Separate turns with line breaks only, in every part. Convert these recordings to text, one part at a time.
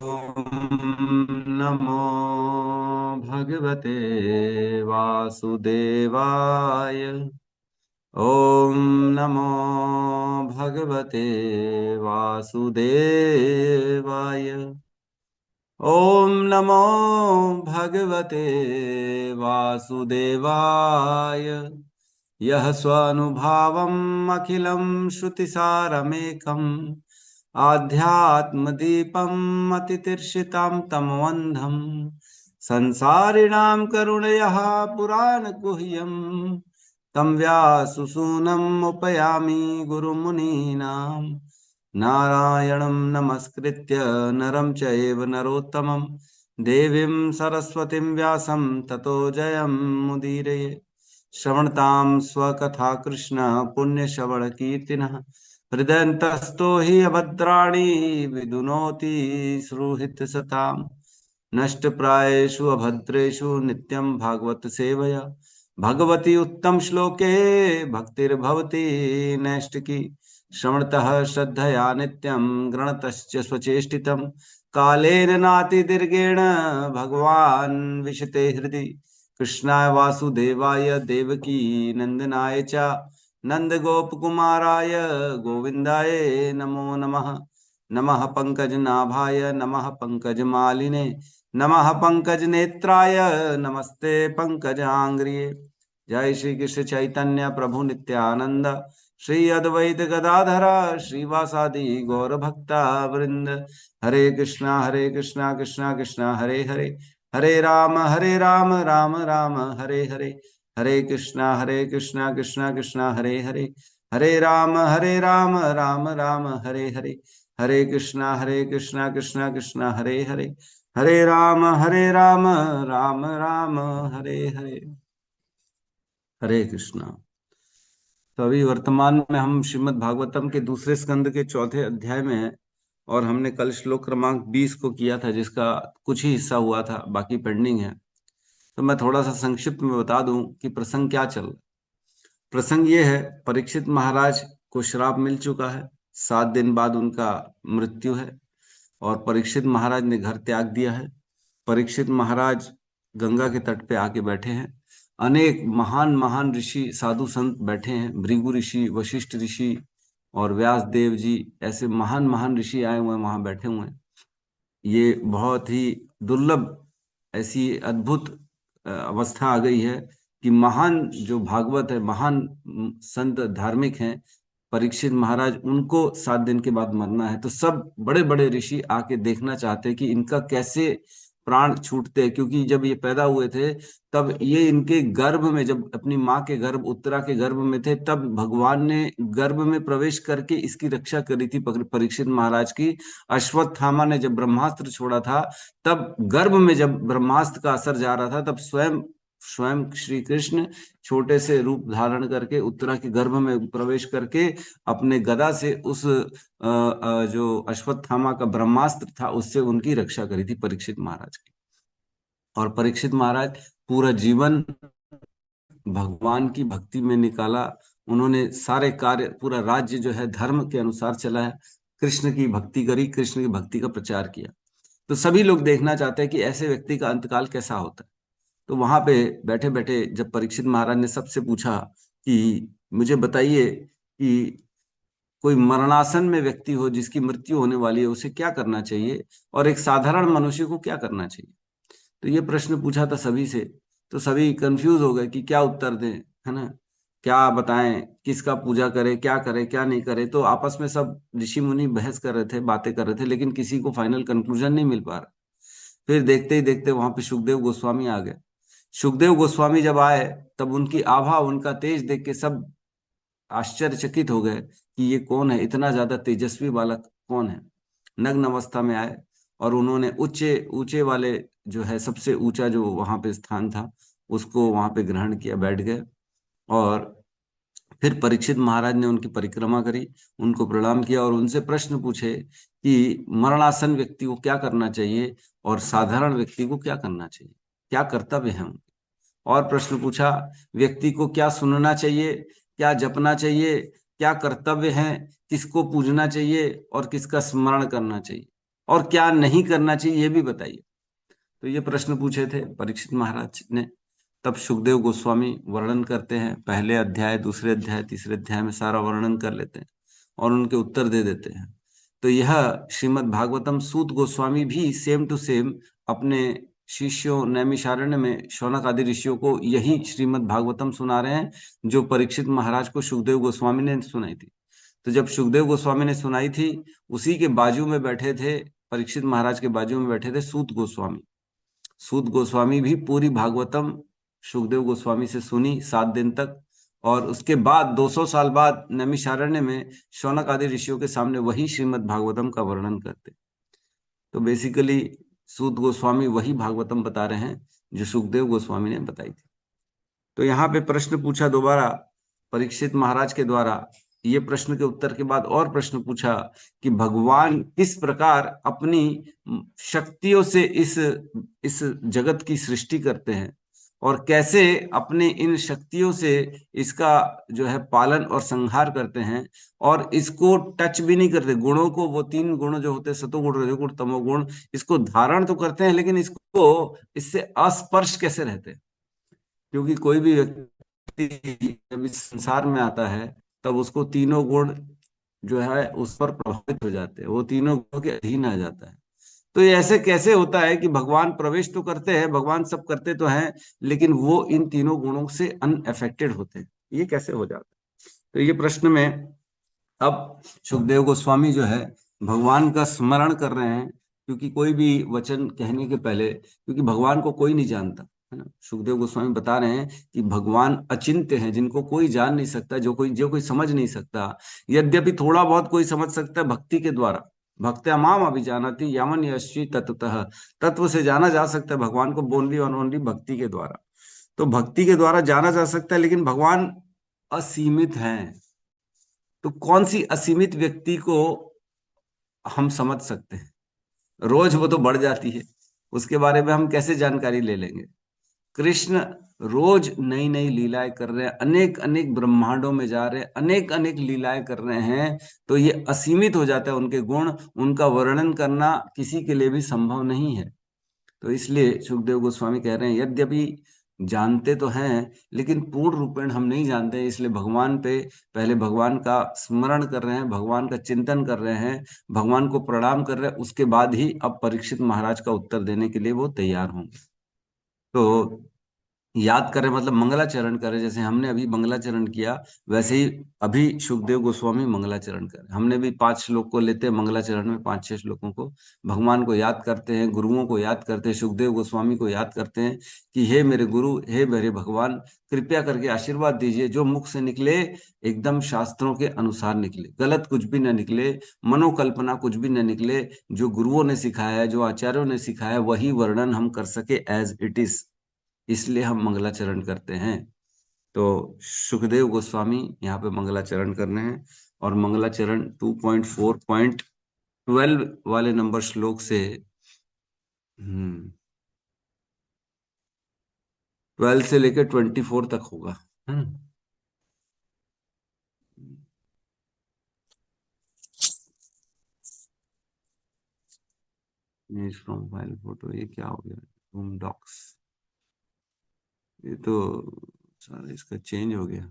नमो भगवते वासुदेवाय। ओम नमो भगवते वासुदेवाय। ओम नमो भगवते वासुदेवाय। यः स्वानुभावम् अखिलं श्रुतिसारमेकम् आध्यात्मदीपम् अतितीर्षितां तमवन्धम् संसारिणां करुणयः पुराणगुह्यम् तं व्याससूनम् उपयामि गुरुमुनीनाम्। नारायणं नमस्कृत्य नरं चैव नरोत्तमं देवीं सरस्वतीं व्यासं ततो जयमुदीरये। श्रवणतां स्वकथा कृष्ण पुण्यश्रवणकीर्तिनः हृदयन्तस्तो हि अभद्राणि विदुनोति सुहृत्सताम्। नष्टप्रायेषु अभद्रेषु नित्यं भागवत सेवया भगवती उत्तम श्लोके भक्तिर्भवति नैष्टिकी। श्रवणतः श्रद्धया नित्यं गृणतश्च स्वचेष्टितं कालेन नातिदीर्घेण भगवान् विशते हृदि। कृष्णाय वासुदेवाय देवकी नंदनाय च नंदगोपकुमाराय गोविन्दाय नमो नमः। नमः पंकजनाभाय नमः पंकजमालिने नमः पंकजनेत्राय नमस्ते पंकजांग्रिये। जय श्री कृष्ण चैतन्य प्रभु नित्यानंद श्री अद्वैत गदाधर श्रीवासादि गौर भक्ता वृंद। हरे कृष्णा कृष्णा कृष्णा हरे हरे हरे राम राम राम हरे हरे। हरे कृष्णा कृष्णा कृष्णा हरे हरे हरे राम राम राम हरे हरे। हरे कृष्णा कृष्णा कृष्णा हरे हरे हरे राम राम राम हरे हरे। हरे कृष्णा। तो अभी वर्तमान में हम श्रीमद् भागवतम के दूसरे स्कंद के चौथे अध्याय में हैं और हमने कल श्लोक क्रमांक 20 को किया था, जिसका कुछ ही हिस्सा हुआ था, बाकी पेंडिंग है। तो मैं थोड़ा सा संक्षिप्त में बता दूं कि प्रसंग क्या चल रहा। प्रसंग ये है, परीक्षित महाराज को श्राप मिल चुका है। 7 दिन बाद उनका मृत्यु है और परीक्षित महाराज ने घर त्याग दिया है। परीक्षित महाराज गंगा के तट पे आके बैठे हैं। अनेक महान महान ऋषि साधु संत बैठे हैं, भृगु ऋषि, वशिष्ठ ऋषि और व्यास देव जी, ऐसे महान महान ऋषि आए हुए हैं, वहां बैठे हुए हैं। ये बहुत ही दुर्लभ, ऐसी अद्भुत अवस्था आ गई है कि महान जो भागवत है, महान संत धार्मिक हैं, परीक्षित महाराज, उनको 7 दिन के बाद मरना है। तो सब बड़े बड़े ऋषि आके देखना चाहते हैं कि इनका कैसे प्राण छूटते हैं, क्योंकि जब ये पैदा हुए थे तब ये इनके गर्भ में, जब अपनी माँ के गर्भ, उत्तरा के गर्भ में थे, तब भगवान ने गर्भ में प्रवेश करके इसकी रक्षा करी थी परीक्षित महाराज की। अश्वत्थामा ने जब ब्रह्मास्त्र छोड़ा था, तब गर्भ में जब ब्रह्मास्त्र का असर जा रहा था, तब स्वयं स्वयं श्री कृष्ण छोटे से रूप धारण करके उत्तरा के गर्भ में प्रवेश करके अपने गदा से उस जो अश्वत्थामा का ब्रह्मास्त्र था उससे उनकी रक्षा करी थी परीक्षित महाराज की। और परीक्षित महाराज पूरा जीवन भगवान की भक्ति में निकाला। उन्होंने सारे कार्य, पूरा राज्य जो है धर्म के अनुसार चला है, कृष्ण की भक्ति करी, कृष्ण की भक्ति का प्रचार किया। तो सभी लोग देखना चाहते हैं कि ऐसे व्यक्ति का अंतकाल कैसा होता है। तो वहां पे बैठे बैठे जब परीक्षित महाराज ने सबसे पूछा कि मुझे बताइए कि कोई मरणासन में व्यक्ति हो, जिसकी मृत्यु होने वाली है, उसे क्या करना चाहिए, और एक साधारण मनुष्य को क्या करना चाहिए। तो ये प्रश्न पूछा था सभी से। तो सभी कंफ्यूज हो गए कि क्या उत्तर दें, है ना, क्या बताएं, किसका पूजा करें, क्या करें क्या नहीं करें। तो आपस में सब ऋषि मुनि बहस कर रहे थे, बातें कर रहे थे, लेकिन किसी को फाइनल कंक्लूजन नहीं मिल पा रहा। फिर देखते ही देखते वहां पे सुखदेव गोस्वामी आ गए। सुखदेव गोस्वामी जब आए, तब उनकी आभा, उनका तेज देख के सब आश्चर्यचकित हो गए कि ये कौन है, इतना ज्यादा तेजस्वी बालक कौन है। नग्न अवस्था में आए और उन्होंने ऊंचे ऊंचे वाले, जो है सबसे ऊंचा जो वहां पे स्थान था, उसको वहां पे ग्रहण किया, बैठ गए। और फिर परीक्षित महाराज ने उनकी परिक्रमा करी, उनको प्रणाम किया और उनसे प्रश्न पूछे कि मरणासन व्यक्ति को क्या करना चाहिए और साधारण व्यक्ति को क्या करना चाहिए, क्या कर्तव्य है उनके। और प्रश्न पूछा, व्यक्ति को क्या सुनना चाहिए, क्या जपना चाहिए, क्या कर्तव्य है, किसको पूजना चाहिए और किसका स्मरण करना चाहिए। और क्या नहीं करना चाहिए ये भी बताइए। तो ये प्रश्न पूछे थे परीक्षित महाराज ने। तब सुखदेव गोस्वामी वर्णन करते हैं, पहले अध्याय, दूसरे अध्याय, तीसरे अध्याय में सारा वर्णन कर लेते हैं और उनके उत्तर दे देते हैं। तो यह श्रीमद् भागवतम सूत गोस्वामी भी सेम टू सेम अपने शिष्यों नैमिषारण्य में शौनक आदि ऋषियों को यही श्रीमद् भागवतम सुना रहे हैं, जो परीक्षित महाराज को सुखदेव गोस्वामी ने सुनाई थी। तो जब सुखदेव गोस्वामी ने सुनाई थी, उसी के बाजू में बैठे थे, परीक्षित महाराज के बाजू में बैठे थे सूत गोस्वामी। सूत गोस्वामी भी पूरी भागवतम सुखदेव गोस्वामी से सुनी 7 दिन तक, और उसके बाद 200 साल बाद नैमिषारण्य में शौनक आदि ऋषियों के सामने वही श्रीमद् भागवतम का वर्णन करते। तो बेसिकली सूत गोस्वामी वही भागवतम बता रहे हैं जो सुखदेव गोस्वामी ने बताई थी। तो यहाँ पे प्रश्न पूछा दोबारा परीक्षित महाराज के द्वारा। ये प्रश्न के उत्तर के बाद और प्रश्न पूछा कि भगवान किस प्रकार अपनी शक्तियों से इस जगत की सृष्टि करते हैं, और कैसे अपने इन शक्तियों से इसका जो है पालन और संहार करते हैं, और इसको टच भी नहीं करते। गुणों को, वो 3 गुण जो होते हैं, सतोगुण, रजोगुण, तमोगुण, इसको धारण तो करते हैं, लेकिन इसको, इससे अस्पर्श कैसे रहते हैं। क्योंकि कोई भी व्यक्ति जब इस संसार में आता है, तब उसको तीनों गुण जो है उस पर प्रभावित हो जाते हैं, वो तीनों गुणों के अधीन आ जाता है। तो ये ऐसे कैसे होता है कि भगवान प्रवेश तो करते हैं, भगवान सब करते तो हैं, लेकिन वो इन तीनों गुणों से अनअफेक्टेड होते हैं, ये कैसे हो जाता है। तो ये प्रश्न में अब सुखदेव गोस्वामी जो है भगवान का स्मरण कर रहे हैं, क्योंकि कोई भी वचन कहने के पहले, क्योंकि भगवान को कोई नहीं जानता है ना, सुखदेव गोस्वामी बता रहे हैं कि भगवान अचिंत्य हैं, जिनको कोई जान नहीं सकता, जो कोई समझ नहीं सकता। यद्यपि थोड़ा बहुत कोई समझ सकता है भक्ति के द्वारा। भक्त्या माम अभिजानाति यावन यश्चि तत्वतः। तत्व से जाना जा सकता है भगवान को, बोनली और ओनली भक्ति के द्वारा। तो भक्ति के द्वारा जाना जा सकता है, लेकिन भगवान असीमित हैं। तो कौन सी असीमित व्यक्ति को हम समझ सकते हैं? रोज वो तो बढ़ जाती है, उसके बारे में हम कैसे जानकारी ले लेंगे। कृष्ण रोज नई नई लीलाएं कर रहे हैं, अनेक अनेक ब्रह्मांडों में जा रहे हैं, अनेक अनेक लीलाएं कर रहे हैं। तो ये असीमित हो जाता है उनके गुण, उनका वर्णन करना किसी के लिए भी संभव नहीं है। तो इसलिए सुखदेव गोस्वामी कह रहे हैं, यद्यपि जानते तो हैं, लेकिन पूर्ण रूपेण हम नहीं जानते, इसलिए भगवान पे पहले भगवान का स्मरण कर रहे हैं, भगवान का चिंतन कर रहे हैं, भगवान को प्रणाम कर रहे हैं, उसके बाद ही अब परीक्षित महाराज का उत्तर देने के लिए वो तैयार होंगे। तो याद करें मतलब मंगलाचरण करें, जैसे हमने अभी मंगलाचरण किया, वैसे ही अभी सुखदेव गोस्वामी मंगलाचरण करें। हमने भी 5 श्लोक को लेते हैं मंगलाचरण में, 5-6 श्लोकों को भगवान को याद करते हैं, गुरुओं को याद करते हैं, सुखदेव गोस्वामी को याद करते हैं कि हे मेरे गुरु, हे मेरे भगवान, कृपया करके आशीर्वाद दीजिए, जो मुख से निकले एकदम शास्त्रों के अनुसार निकले, गलत कुछ भी न निकले, मनोकल्पना कुछ भी न निकले। जो गुरुओं ने सिखाया है, जो आचार्यों ने सिखाया है, वही वर्णन हम कर सके एज इट इज, इसलिए हम मंगलाचरण करते हैं। तो सुखदेव गोस्वामी यहाँ पे मंगलाचरण कर रहे हैं, और मंगलाचरण 2.4.12 वाले नंबर श्लोक से 12 से लेकर 24 तक होगा, है ना। फ्रॉम फाइल फोटो, ये क्या हो गया, रूम डॉक्स, ये तो सारा इसका चेंज हो गया।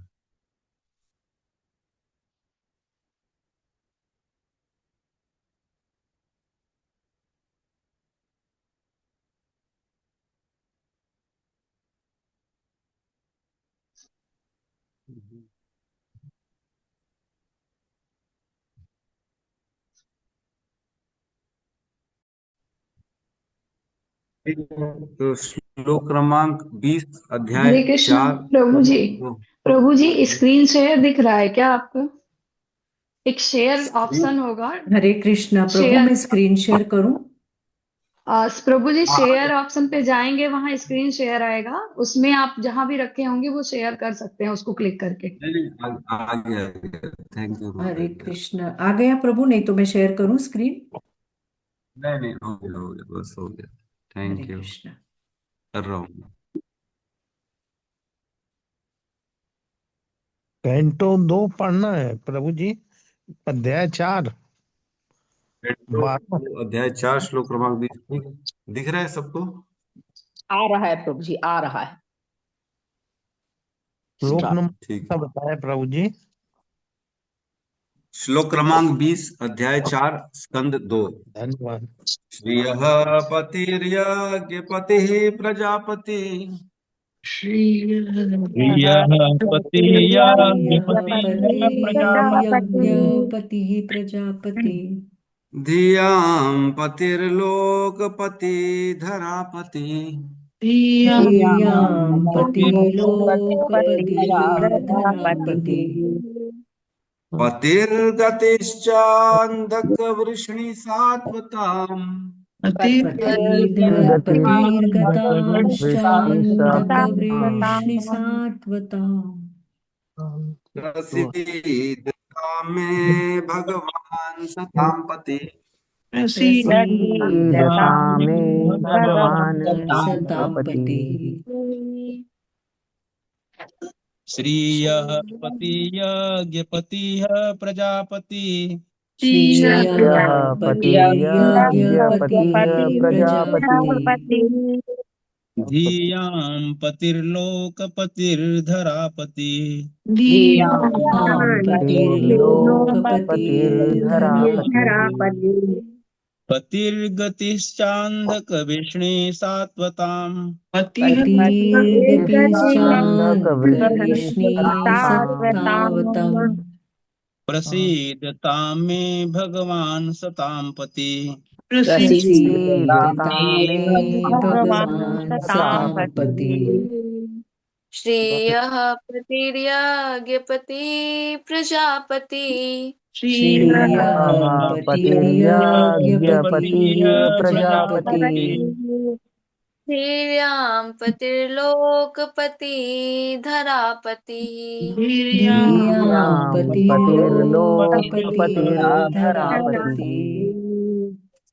तो श्लोक क्रमांक 20, अध्याय
हरे कृष्णा।
4।
प्रभु जी, प्रभु जी, स्क्रीन शेयर दिख रहा है क्या आपको? एक शेयर ऑप्शन होगा।
हरे कृष्णा प्रभु,
शेयर।
मैं स्क्रीन शेयर करूं?
प्रभु जी, शेयर
हाँ,
ऑप्शन पे जाएंगे, वहां स्क्रीन शेयर आएगा, उसमें आप जहां भी रखे होंगे वो शेयर कर सकते हैं उसको क्लिक करके।
नहीं नहीं, आ गया, थैंक यू, आ
हरे
गया।
कृष्णा आ गया प्रभु, नहीं तो मैं शेयर करूं स्क्रीन?
नहीं नहीं, हो गया, बस हो गया।
हरे
थैंक यू,
कृष्णा।
कर रहा हूँ।
कैंटो 2 पढ़ना है प्रभु जी, अध्याय 4।
अध्याय 4 श्लोक क्रमांक 20 दिख रहा है सबको?
आ रहा है प्रभु जी, आ रहा है।
श्लोक
ठीक
नंबर बताया प्रभु जी।
श्लोक क्रमांक 20 अध्याय 4 स्कंद 2।
धन्यवाद।
श्रियः पतिर्यज्ञपतिः प्रजापति
श्रियः
यज्ञपतिः प्रजापति
धियां पतिर्लोकपति धरापति
धियां पतिर्लोकपतिः धरापति
पतिर्गतिश्चान्धकवृष्णि सात्वताम्
पतिर्गतांश्चान्दकवृष्णिसात्वताम्
प्रसीदता मे भगवान् सतां पति
प्रसीदता मे भगवान्
सतां
पति
श्रियः पतियज्ञपतिः प्रजापति
श्रियः पतिर्यज्ञपतिः प्रजापति
धियां पतिर्लोकपतिर्धरापति
धियां पतिर्लोकपतिर्धरापति
पतिर्गतिश्चान्धकविष्णे सात्वताम्
पतिर्गतिश्चान्धकवृष्णिसात्वताम्
प्रसीदतां मे भगवान् सतां पति
प्रसीदता मे भगवान् सतां पति
श्रेयः पतिर्यज्ञपति प्रजापति
श्रेयः पतिर्यज्ञपतिः प्रजापति
धीर्यां पतिर्लोकपति धरापति
धियां पतिर्लोकपतिर्धरापति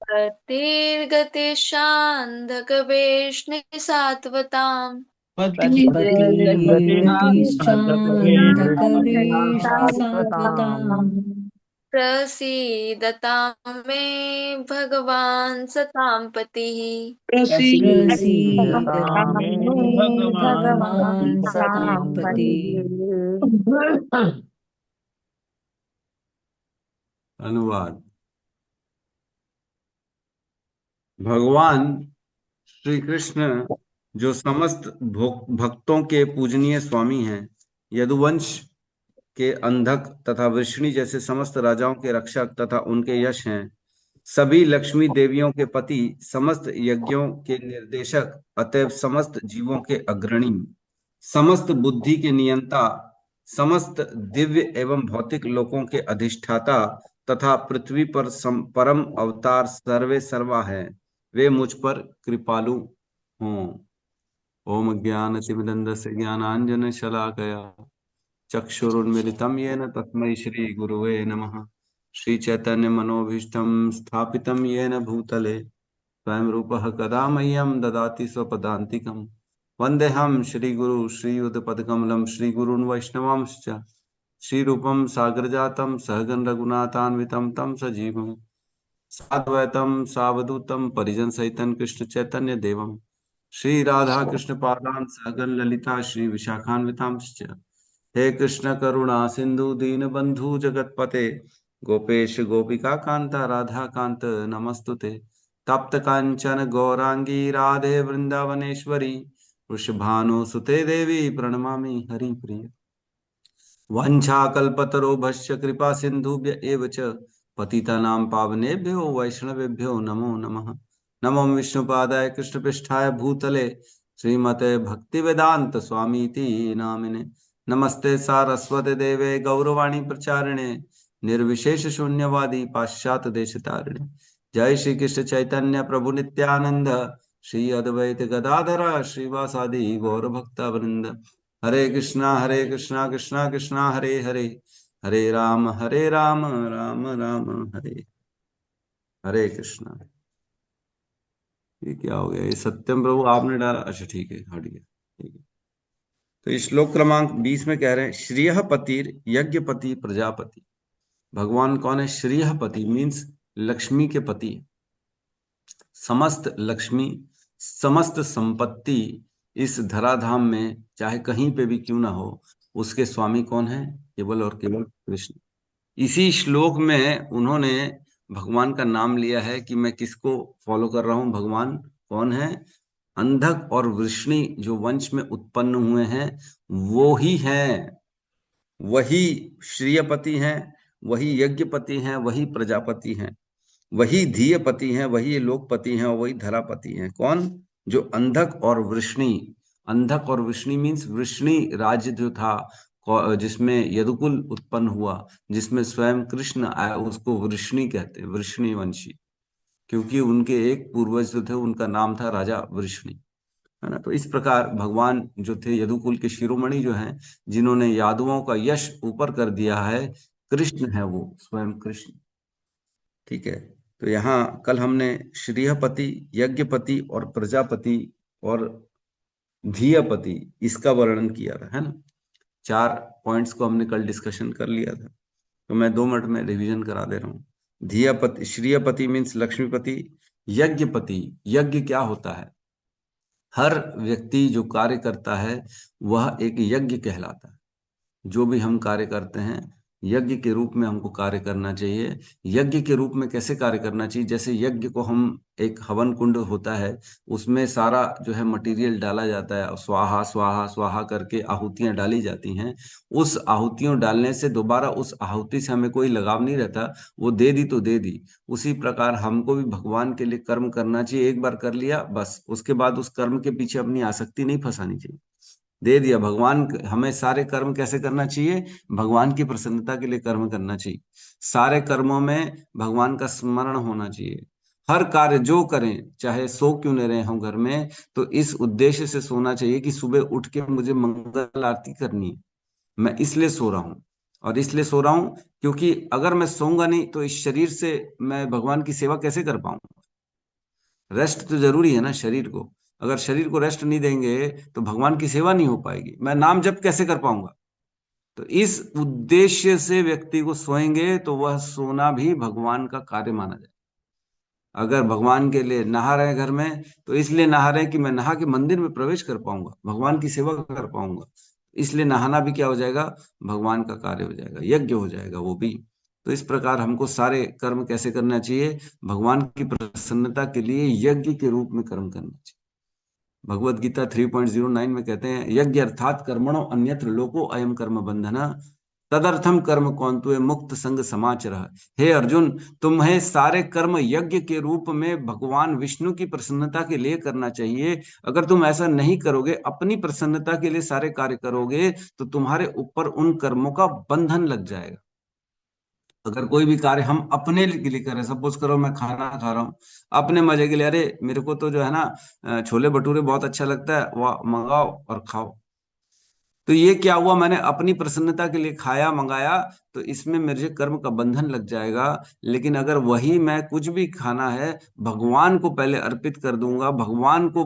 पतिर्गतिशान्धकवेष्णि सात्वताम्
पतिर्गतिश्चान्धकवृष्णिसात्वताम्
प्रसीदतां मे भगवान् सतां पतिः
प्रसीदता मे भगवान् सतां पति
अनुवाद। भगवान श्री कृष्ण जो समस्त भक्तों के पूजनीय स्वामी हैं, यदुवंश के अंधक तथा वृष्णि जैसे समस्त राजाओं के रक्षक तथा उनके यश हैं, सभी लक्ष्मी देवियों के पति, समस्त यज्ञों के निर्देशक, अतएव समस्त जीवों के अग्रणी, समस्त बुद्धि के नियंता, समस्त दिव्य एवं भौतिक लोकों के अधिष्ठाता तथा पृथ्वी पर परम अवतार सर्वे सर्वा है, वे मुझ पर कृपालु हों। ओम ज्ञानतिमिरन्धस्य ज्ञानांजन शलाकया चक्षुरुन्मिलितं येन तस्मै श्री गुरुवे नमः। श्री चैतन्य मनोभीष्टं स्थापितं येन भूतले स्वयं रूपः कदा मह्यं ददाति स्वपदान्तिकं। वन्देऽहं श्रीगुरु श्रीयुतपदकमलं श्रीगुरून् वैष्णवांश्च श्रीरूपं सागरजातं सहगण रघुनाथान्वितं तं सजीवं साद्वैतं सावधूतं परिजनसहितं कृष्ण चैतन्य देवं श्री राधा कृष्ण पादान् सहगण ललिता श्री विशाखान्वितांश्च। हे कृष्ण करुणा सिंधु दीनबंधु जगतपते गोपेश गोपिका कांता राधा कांत नमस्तुते। तप्त कांचन गौरांगी राधे वृंदावनेश्वरी वृषभानुसुते देवी प्रणमामि हरिप्रिय। वंशाकल्पतरोभश्च कृपा सिन्धुभ्य एव च पतितानां पावनेभ्यो वैष्णवेभ्यो नमो नमः। नमो विष्णुपादाय कृष्णपृष्ठाय भूतले श्रीमते भक्तिवेदांत स्वामीति नामिने। नमस्ते सारस्वते देवे गौरवाणी प्रचारिणे निर्विशेष शून्यवादी पाश्चात्य देशतारिणे। जय श्री कृष्ण चैतन्य प्रभु नित्यानंद श्री अद्वैत गदाधर श्रीवासादि गौर भक्त वृंद। हरे कृष्णा कृष्णा कृष्णा हरे हरे, हरे राम राम राम हरे हरे कृष्णा। ये क्या हो गया? ये सत्यम प्रभु आपने डाला? अच्छा ठीक है, हट गया, ठीक है। तो इस श्लोक क्रमांक 20 में कह रहे हैं श्रीयः पतिर यज्ञपति प्रजापति। भगवान कौन है? श्रीयः पति मीन्स लक्ष्मी के पति, समस्त लक्ष्मी, समस्त संपत्ति इस धराधाम में चाहे कहीं पे भी क्यों ना हो, उसके स्वामी कौन है? केवल और केवल कृष्ण। इसी श्लोक में उन्होंने भगवान का नाम लिया है कि मैं किसको फॉलो कर रहा हूं। भगवान कौन है? अंधक और वृष्णि जो वंश में उत्पन्न हुए हैं वो ही हैं, वही श्रीयपति हैं, वही यज्ञपति हैं, वही प्रजापति हैं, वही धीयपति हैं, वही लोकपति हैं और वही धरापति हैं। कौन? जो अंधक और वृष्णि। अंधक और वृष्णि मीन्स वृष्णि राज्य जो था जिसमें यदुकुल उत्पन्न हुआ, जिसमें स्वयं कृष्ण आया, उसको वृष्णि कहते हैं, वृष्णि वंशी, क्योंकि उनके एक पूर्वज जो थे उनका नाम था राजा वृष्णि, है ना। तो इस प्रकार भगवान जो थे यदुकुल के शिरोमणि जो हैं, जिन्होंने यादवों का यश ऊपर कर दिया है, कृष्ण है वो, स्वयं कृष्ण। ठीक है। तो यहाँ कल हमने श्रीहपति, यज्ञपति और प्रजापति और धीयपति इसका वर्णन किया था, है ना। 4 पॉइंट्स को हमने कल डिस्कशन कर लिया था, तो मैं 2 मिनट में रिवीजन करा दे रहा हूँ। धीयपति, श्रीयपति मीन्स लक्ष्मीपति। यज्ञपति, यज्ञ क्या होता है? हर व्यक्ति जो कार्य करता है वह एक यज्ञ कहलाता है। जो भी हम कार्य करते हैं यज्ञ के रूप में हमको कार्य करना चाहिए। यज्ञ के रूप में कैसे कार्य करना चाहिए? जैसे यज्ञ को हम, एक हवन कुंड होता है, उसमें सारा जो है मटेरियल डाला जाता है, स्वाहा स्वाहा स्वाहा करके आहुतियां डाली जाती हैं। उस आहुतियों डालने से दोबारा उस आहुति से हमें कोई लगाव नहीं रहता, वो दे दी तो दे दी। उसी प्रकार हमको भी भगवान के लिए कर्म करना चाहिए। एक बार कर लिया बस, उसके बाद उस कर्म के पीछे अपनी आसक्ति नहीं फंसानी चाहिए। दे दिया भगवान, हमें सारे कर्म कैसे करना चाहिए? भगवान की प्रसन्नता के लिए कर्म करना चाहिए। सारे कर्मों में भगवान का स्मरण होना चाहिए। हर कार्य जो करें, चाहे सो क्यों न रहे हम घर में, तो इस उद्देश्य से सोना चाहिए कि सुबह उठ के मुझे मंगल आरती करनी है, मैं इसलिए सो रहा हूँ। और इसलिए सो रहा हूँ क्योंकि अगर मैं सोऊंगा नहीं तो इस शरीर से मैं भगवान की सेवा कैसे कर पाऊंगा? रेस्ट तो जरूरी है ना शरीर को। अगर शरीर को रेस्ट नहीं देंगे तो भगवान की सेवा नहीं हो पाएगी, मैं नाम जप कैसे कर पाऊंगा? तो इस उद्देश्य से व्यक्ति को सोएंगे तो वह सोना भी भगवान का कार्य माना जाए। अगर भगवान के लिए नहा रहे घर में तो इसलिए नहा रहे कि मैं नहा के मंदिर में प्रवेश कर पाऊंगा, भगवान की सेवा कर पाऊंगा, इसलिए नहाना भी क्या हो जाएगा? भगवान का कार्य हो जाएगा, यज्ञ हो जाएगा वो भी। तो इस प्रकार हमको सारे कर्म कैसे करना चाहिए? भगवान की प्रसन्नता के लिए यज्ञ के रूप में कर्म करना चाहिए। भगवत गीता 3.09 में कहते हैं, यज्ञ अर्थात कर्मणो अन्यत्र लोको अयम कर्म बंधना तदर्थम कर्म कौंतुए मुक्त संग समाचर। हे अर्जुन, तुम्हें सारे कर्म यज्ञ के रूप में भगवान विष्णु की प्रसन्नता के लिए करना चाहिए। अगर तुम ऐसा नहीं करोगे, अपनी प्रसन्नता के लिए सारे कार्य करोगे, तो तुम्हारे ऊपर उन कर्मों का बंधन लग जाएगा। अगर कोई भी कार्य हम अपने लिए करें, सपोज करो मैं खाना खा रहा हूँ अपने मजे के लिए, अरे मेरे को तो जो है ना छोले भटूरे बहुत अच्छा लगता है, वह मंगाओ और खाओ, तो ये क्या हुआ? मैंने अपनी प्रसन्नता के लिए खाया, मंगाया, तो इसमें मेरे कर्म का बंधन लग जाएगा। लेकिन अगर वही मैं कुछ भी खाना है भगवान को पहले अर्पित कर दूंगा, भगवान को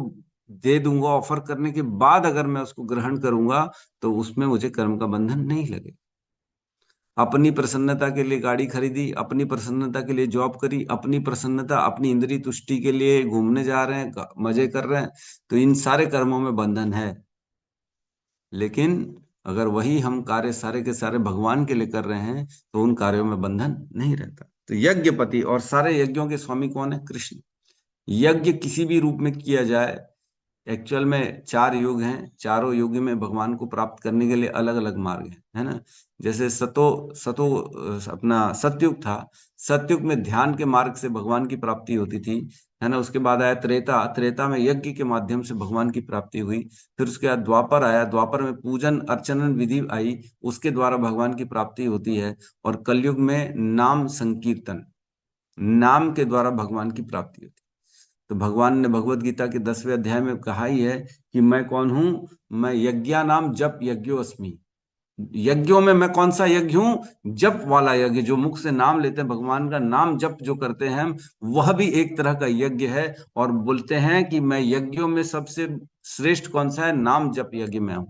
दे दूंगा, ऑफर करने के बाद अगर मैं उसको ग्रहण करूंगा, तो उसमें मुझे कर्म का बंधन नहीं लगेगा। अपनी प्रसन्नता के लिए गाड़ी खरीदी, अपनी प्रसन्नता के लिए जॉब करी, अपनी प्रसन्नता, अपनी इंद्रिय तुष्टि के लिए घूमने जा रहे हैं, मजे कर रहे हैं, तो इन सारे कर्मों में बंधन है। लेकिन अगर वही हम कार्य सारे के सारे भगवान के लिए कर रहे हैं तो उन कार्यों में बंधन नहीं रहता। तो यज्ञपति और सारे यज्ञों के स्वामी कौन है? कृष्ण। यज्ञ किसी भी रूप में किया जाए, एक्चुअल में 4 युग हैं, चारों युग में भगवान को प्राप्त करने के लिए अलग अलग मार्ग है ना। जैसे अपना सतयुग था, सतयुग में ध्यान के मार्ग से भगवान की प्राप्ति होती थी, है ना। उसके बाद आया त्रेता, त्रेता में यज्ञ के माध्यम से भगवान की प्राप्ति हुई। फिर उसके बाद द्वापर आया, द्वापर में पूजन अर्चन विधि आई, उसके द्वारा भगवान की प्राप्ति होती है। और कलयुग में नाम संकीर्तन, नाम के द्वारा भगवान की प्राप्ति होती है। तो भगवान ने भगवत गीता के 10वें अध्याय में कहा ही है कि मैं कौन हूं? मैं यज्ञा नाम जप यज्ञो अस्मि। यज्ञों में मैं कौन सा यज्ञ हूं? जप वाला यज्ञ, जो मुख से नाम लेते हैं, भगवान का नाम जप जो करते हैं, वह भी एक तरह का यज्ञ है। और बोलते हैं कि मैं यज्ञों में सबसे श्रेष्ठ कौन सा है? नाम जप यज्ञ में हूं।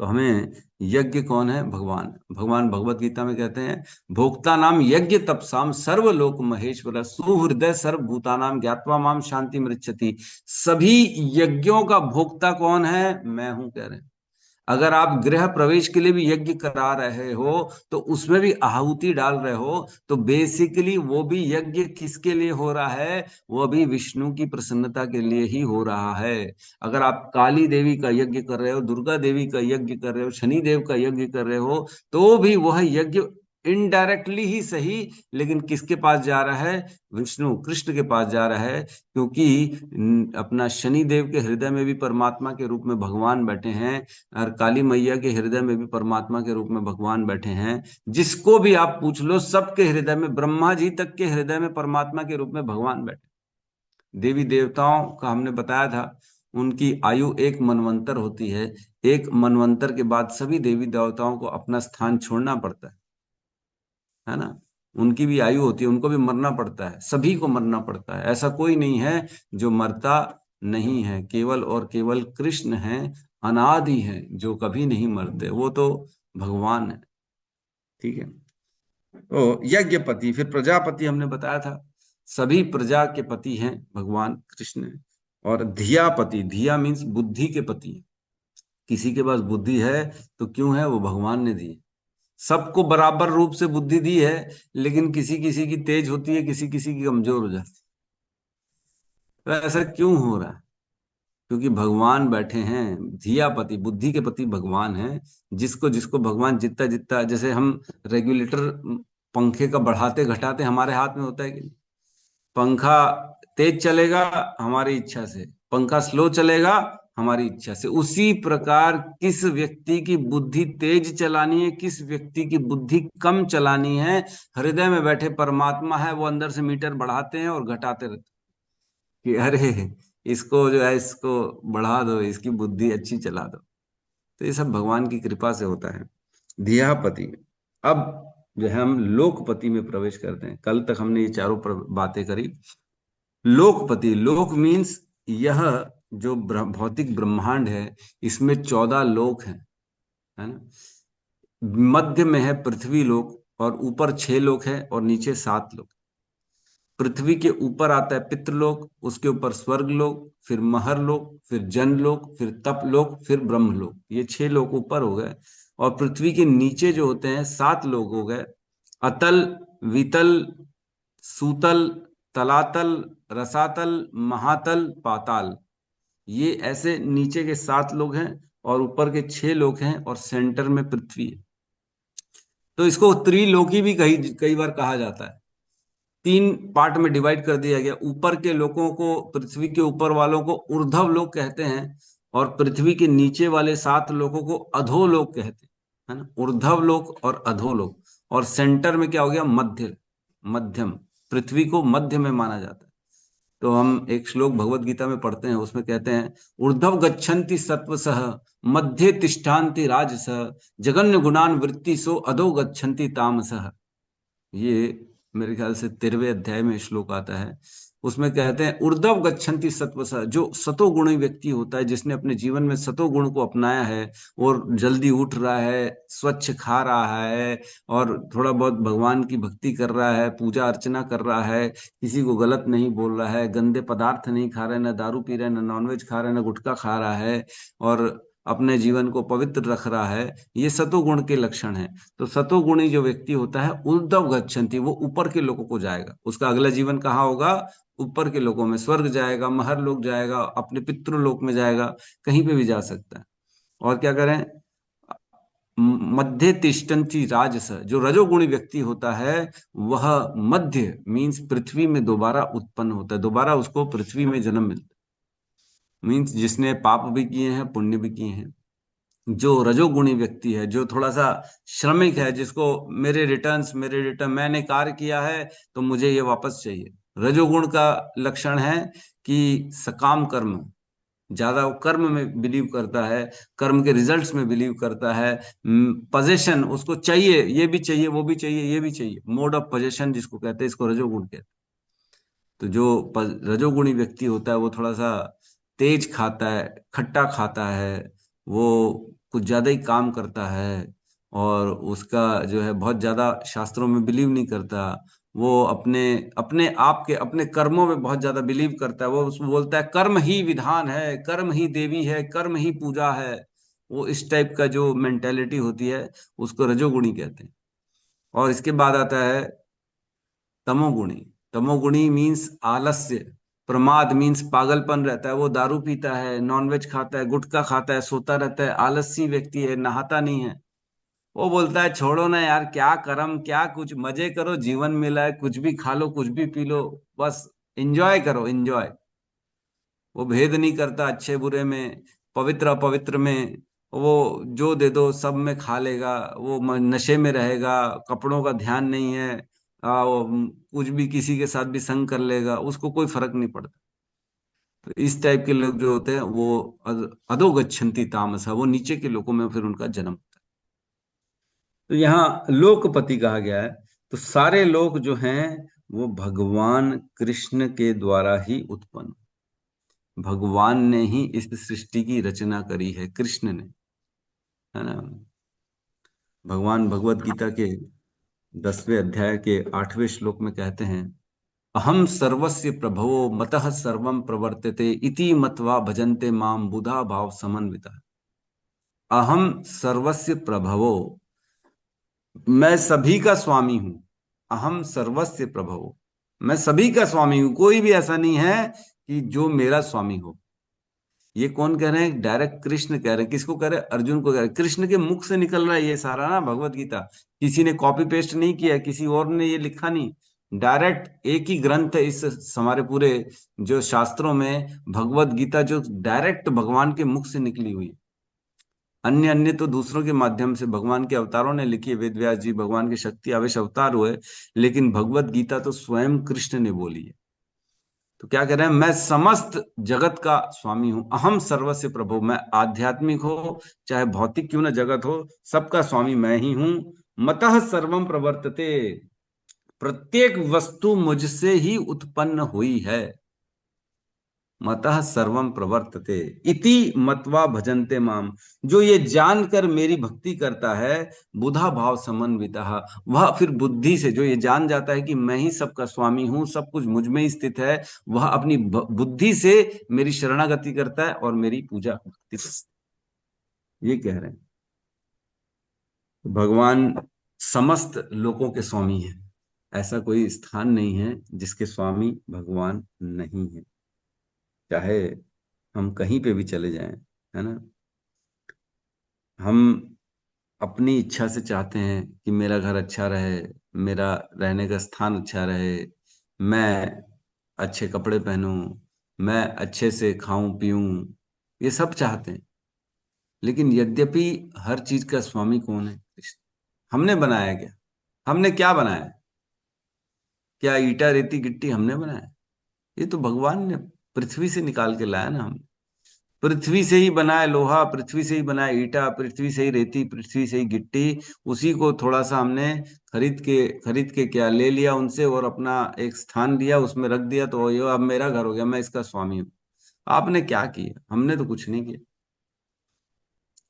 तो हमें यज्ञ कौन है? भगवान। भगवान भगवत गीता में कहते हैं भोक्ता नाम यज्ञ तपसाम सर्वलोक महेश्वर सुहृदय सर्वभूतानाम ज्ञात्वा माम शांति मृच्छति। सभी यज्ञों का भोक्ता कौन है? मैं हूं, कह रहे हैं। अगर आप गृह प्रवेश के लिए भी यज्ञ करा रहे हो तो उसमें भी आहुति डाल रहे हो, तो बेसिकली वो भी यज्ञ किसके लिए हो रहा है? वो भी विष्णु की प्रसन्नता के लिए ही हो रहा है। अगर आप काली देवी का यज्ञ कर रहे हो, दुर्गा देवी का यज्ञ कर रहे हो, शनि देव का यज्ञ कर रहे हो, तो भी वह यज्ञ इनडायरेक्टली ही सही, लेकिन किसके पास जा रहा है? विष्णु कृष्ण के पास जा रहा है। क्योंकि अपना शनि देव के हृदय में भी परमात्मा के रूप में भगवान बैठे हैं, और काली मैया के हृदय में भी परमात्मा के रूप में भगवान बैठे हैं। जिसको भी आप पूछ लो, सबके हृदय में, ब्रह्मा जी तक के हृदय में परमात्मा के रूप में भगवान बैठे। देवी देवताओं का हमने बताया था, उनकी आयु एक मनवंतर होती है। एक मनवंतर के बाद सभी देवी देवताओं को अपना स्थान छोड़ना पड़ता है ना। उनकी भी आयु होती है, उनको भी मरना पड़ता है, सभी को मरना पड़ता है। ऐसा कोई नहीं है जो मरता नहीं है। केवल और केवल कृष्ण हैं, अनादि हैं, जो कभी नहीं मरते, वो तो भगवान है। ठीक है। तो यज्ञपति, फिर प्रजापति हमने बताया था, सभी प्रजा के पति हैं भगवान कृष्ण। और धियापति, धिया मीन्स बुद्धि के पति। किसी के पास बुद्धि है तो क्यों है? वो भगवान ने दी। सबको बराबर रूप से बुद्धि दी है, लेकिन किसी किसी की तेज होती है, किसी किसी की कमजोर हो जाती है। तो ऐसा क्यों हो रहा है? क्योंकि भगवान बैठे हैं। धियापति, बुद्धि के पति भगवान है। जिसको जिसको भगवान जितना जितना, जैसे हम रेगुलेटर पंखे का बढ़ाते घटाते हमारे हाथ में होता है कि नहीं? पंखा तेज चलेगा हमारी इच्छा से, पंखा स्लो चलेगा हमारी इच्छा से। उसी प्रकार किस व्यक्ति की बुद्धि तेज चलानी है, किस व्यक्ति की बुद्धि कम चलानी है, हृदय में बैठे परमात्मा है, वो अंदर से मीटर बढ़ाते हैं और घटाते रहते हैं कि अरे इसको जो है, इसको बढ़ा दो, इसकी बुद्धि अच्छी चला दो। तो ये सब भगवान की कृपा से होता है। धियापति। अब जो है हम लोकपति में प्रवेश करते हैं। कल तक हमने ये चारों बातें करी। लोकपति, लोक मीन्स यह जो भौतिक ब्रह्मांड है, इसमें 14 लोक हैं, है ना। मध्य में है पृथ्वी लोक, और ऊपर 6 लोक है, और नीचे 7 लोक। पृथ्वी के ऊपर आता है पितृलोक, उसके ऊपर स्वर्ग लोक, फिर महर लोक, फिर जन लोक, फिर तप लोक, फिर ब्रह्म लोक। ये 6 लोक ऊपर हो गए। और पृथ्वी के नीचे जो होते हैं 7 लोक हो गए। अतल, वितल, सूतल, तलातल, रसातल, महातल, पाताल। ये ऐसे नीचे के 7 लोग हैं, और ऊपर के 6 लोग हैं, और सेंटर में पृथ्वी है। तो इसको त्रिलोकी भी कई बार कहा जाता है। 3 पार्ट में डिवाइड कर दिया गया। ऊपर के लोगों को, पृथ्वी के ऊपर वालों को ऊर्ध्व लोक कहते हैं, और पृथ्वी के नीचे वाले 7 लोगों को अधोलोक कहते हैं, है ना। ऊर्ध्व लोक और अधोलोक। और सेंटर में क्या हो गया? मध्य, मध्यम। पृथ्वी को मध्य में माना जाता है। तो हम एक श्लोक भगवत गीता में पढ़ते हैं, उसमें कहते हैं ऊर्ध्व गच्छन्ति सत्वसः मध्ये तिष्ठान्ति राजसः जगन्य गुणान वृत्ति सो अधो गच्छन्ति तामसः। ये मेरे ख्याल से 13वें अध्याय में श्लोक आता है। उसमें कहते हैं ऊर्ध्व गच्छन्ति सत्वसः, जो सतोगुणी व्यक्ति होता है, जिसने अपने जीवन में सतोगुण को अपनाया है, और जल्दी उठ रहा है, स्वच्छ खा रहा है, और थोड़ा बहुत भगवान की भक्ति कर रहा है, पूजा अर्चना कर रहा है, किसी को गलत नहीं बोल रहा है, गंदे पदार्थ नहीं खा रहा है, न दारू पी रहा है, न नॉनवेज खा रहा है, न गुटखा खा रहा है, और अपने जीवन को पवित्र रख रहा है, ये सतोगुण के लक्षण है। तो सतोगुणी जो व्यक्ति होता है ऊर्ध्व गच्छन्ति, वो ऊपर के लोगों को जाएगा। उसका अगला जीवन कहाँ होगा? ऊपर के लोगों में, स्वर्ग जाएगा, महर लोक जाएगा, अपने पितृलोक में जाएगा, कहीं पे भी जा सकता है। और क्या करें? मध्य तिष्ठन्ति राजस, जो रजोगुणी व्यक्ति होता है वह मध्य मीन्स पृथ्वी में दोबारा उत्पन्न होता है, दोबारा उसको पृथ्वी में जन्म मिलता है। मीन्स जिसने पाप भी किए हैं, पुण्य भी किए हैं। जो रजोगुणी व्यक्ति है, जो थोड़ा सा श्रमिक है, जिसको मेरे रिटर्न, मैंने कार्य किया है तो मुझे ये वापस चाहिए। रजोगुण का लक्षण है कि सकाम कर्म, ज्यादा वो कर्म में बिलीव करता है, कर्म के रिजल्ट्स में बिलीव करता है। पोजेशन उसको चाहिए, ये भी चाहिए, वो भी चाहिए, ये भी चाहिए। मोड ऑफ पोजेशन जिसको कहते हैं, इसको रजोगुण कहते हैं। तो जो रजोगुणी व्यक्ति होता है वो थोड़ा सा तेज खाता है, खट्टा खाता है, वो कुछ ज्यादा ही काम करता है और उसका जो है बहुत ज्यादा शास्त्रों में बिलीव नहीं करता, वो अपने अपने आप के अपने कर्मों में बहुत ज्यादा बिलीव करता है, वो उसमें बोलता है कर्म ही विधान है, कर्म ही देवी है, कर्म ही पूजा है, वो इस टाइप का जो मेंटेलिटी होती है उसको रजोगुणी कहते हैं। और इसके बाद आता है तमोगुणी। तमोगुणी मीन्स आलस्य, प्रमाद मीन्स पागलपन रहता है, वो दारू पीता है, नॉनवेज खाता है, गुटखा खाता है, सोता रहता है, आलसी व्यक्ति है, नहाता नहीं है। वो बोलता है छोड़ो ना यार, क्या कर्म, क्या कुछ, मजे करो, जीवन मिला है, कुछ भी खा लो, कुछ भी पी लो, बस एंजॉय करो, एंजॉय। वो भेद नहीं करता अच्छे बुरे में, पवित्र अपवित्र में, वो जो दे दो सब में खा लेगा, वो नशे में रहेगा, कपड़ों का ध्यान नहीं है, वो कुछ भी किसी के साथ भी संग कर लेगा, उसको कोई फर्क नहीं पड़ता। तो इस टाइप के लोग जो होते हैं वो अधोगच्छन्ति तामसा, वो नीचे के लोगों में फिर उनका जन्म होता है। तो यहाँ लोकपति कहा गया है, तो सारे लोग जो हैं वो भगवान कृष्ण के द्वारा ही उत्पन्न, भगवान ने ही इस सृष्टि की रचना करी है, कृष्ण ने, है ना। भगवान भगवत गीता के 10वें अध्याय के 8वें श्लोक में कहते हैं, अहम सर्वस्य प्रभवो मतः सर्वं प्रवर्तते इति मत्वा भजन्ते माम बुधा भाव समन्विता। अहम सर्वस्य प्रभवो, मैं सभी का स्वामी हूं। अहम सर्वस्य प्रभवो, मैं सभी का स्वामी हूं, कोई भी ऐसा नहीं है कि जो मेरा स्वामी हो। ये कौन कह रहे हैं? डायरेक्ट कृष्ण कह रहे हैं। किसको कह रहे हैं? अर्जुन को कह रहे हैं। कृष्ण के मुख से निकल रहा है ये सारा ना, भगवत गीता किसी ने कॉपी पेस्ट नहीं किया, किसी और ने ये लिखा नहीं, डायरेक्ट एक ही ग्रंथ है इस हमारे पूरे जो शास्त्रों में, भगवत गीता जो डायरेक्ट भगवान के मुख से निकली हुई है। अन्य अन्य तो दूसरों के माध्यम से भगवान के अवतारों ने लिखी है, वेद व्यास जी भगवान के शक्ति आवेश अवतार हुए, लेकिन भगवत गीता तो स्वयं कृष्ण ने बोली है। तो क्या कह रहे हैं? मैं समस्त जगत का स्वामी हूं, अहम सर्वस्य प्रभु। मैं आध्यात्मिक हो चाहे भौतिक क्यों ना जगत हो, सबका स्वामी मैं ही हूं। मतः सर्वम प्रवर्तते, प्रत्येक वस्तु मुझसे ही उत्पन्न हुई है। मतः सर्वम प्रवर्तते इति मत्वा भजन्ते माम, जो ये जानकर मेरी भक्ति करता है, बुधा भाव समन्वितः, वह फिर बुद्धि से, जो ये जान जाता है कि मैं ही सबका स्वामी हूं, सब कुछ मुझ में ही स्थित है, वह अपनी बुद्धि से मेरी शरणागति करता है और मेरी पूजा भक्ति करता है। ये कह रहे हैं भगवान समस्त लोगों के स्वामी है, ऐसा कोई स्थान नहीं है जिसके स्वामी भगवान नहीं है, चाहे हम कहीं पे भी चले जाएं, है ना। हम अपनी इच्छा से चाहते हैं कि मेरा घर अच्छा रहे, मेरा रहने का स्थान अच्छा रहे, मैं अच्छे कपड़े पहनूं, मैं अच्छे से खाऊं पीऊं, ये सब चाहते हैं। लेकिन यद्यपि हर चीज का स्वामी कौन है? कृष्ण। हमने बनाया क्या? हमने क्या बनाया? क्या ईटा रेती गिट्टी हमने बनाया? ये तो भगवान ने पृथ्वी से निकाल के लाया ना। हम पृथ्वी से ही बनाए लोहा, पृथ्वी से ही बनाए ईटा, पृथ्वी से ही रेती, पृथ्वी से ही गिट्टी, उसी को थोड़ा सा हमने खरीद के क्या ले लिया उनसे और अपना एक स्थान दिया, उसमें रख दिया, तो ये अब मेरा घर हो गया, मैं इसका स्वामी हूं। आपने क्या किया? हमने तो कुछ नहीं किया।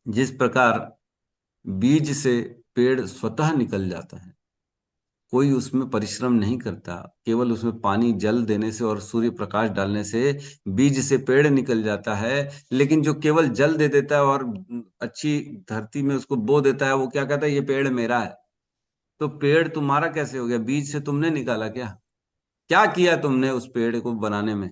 जिस प्रकार बीज से पेड़ स्वतः निकल जाता है, कोई उसमें परिश्रम नहीं करता, केवल उसमें पानी जल देने से और सूर्य प्रकाश डालने से बीज से पेड़ निकल जाता है। लेकिन जो केवल जल दे देता है और अच्छी धरती में उसको बो देता है, वो क्या कहता है? ये पेड़ मेरा है। तो पेड़ तुम्हारा कैसे हो गया? बीज से तुमने निकाला क्या? क्या किया तुमने उस पेड़ को बनाने में?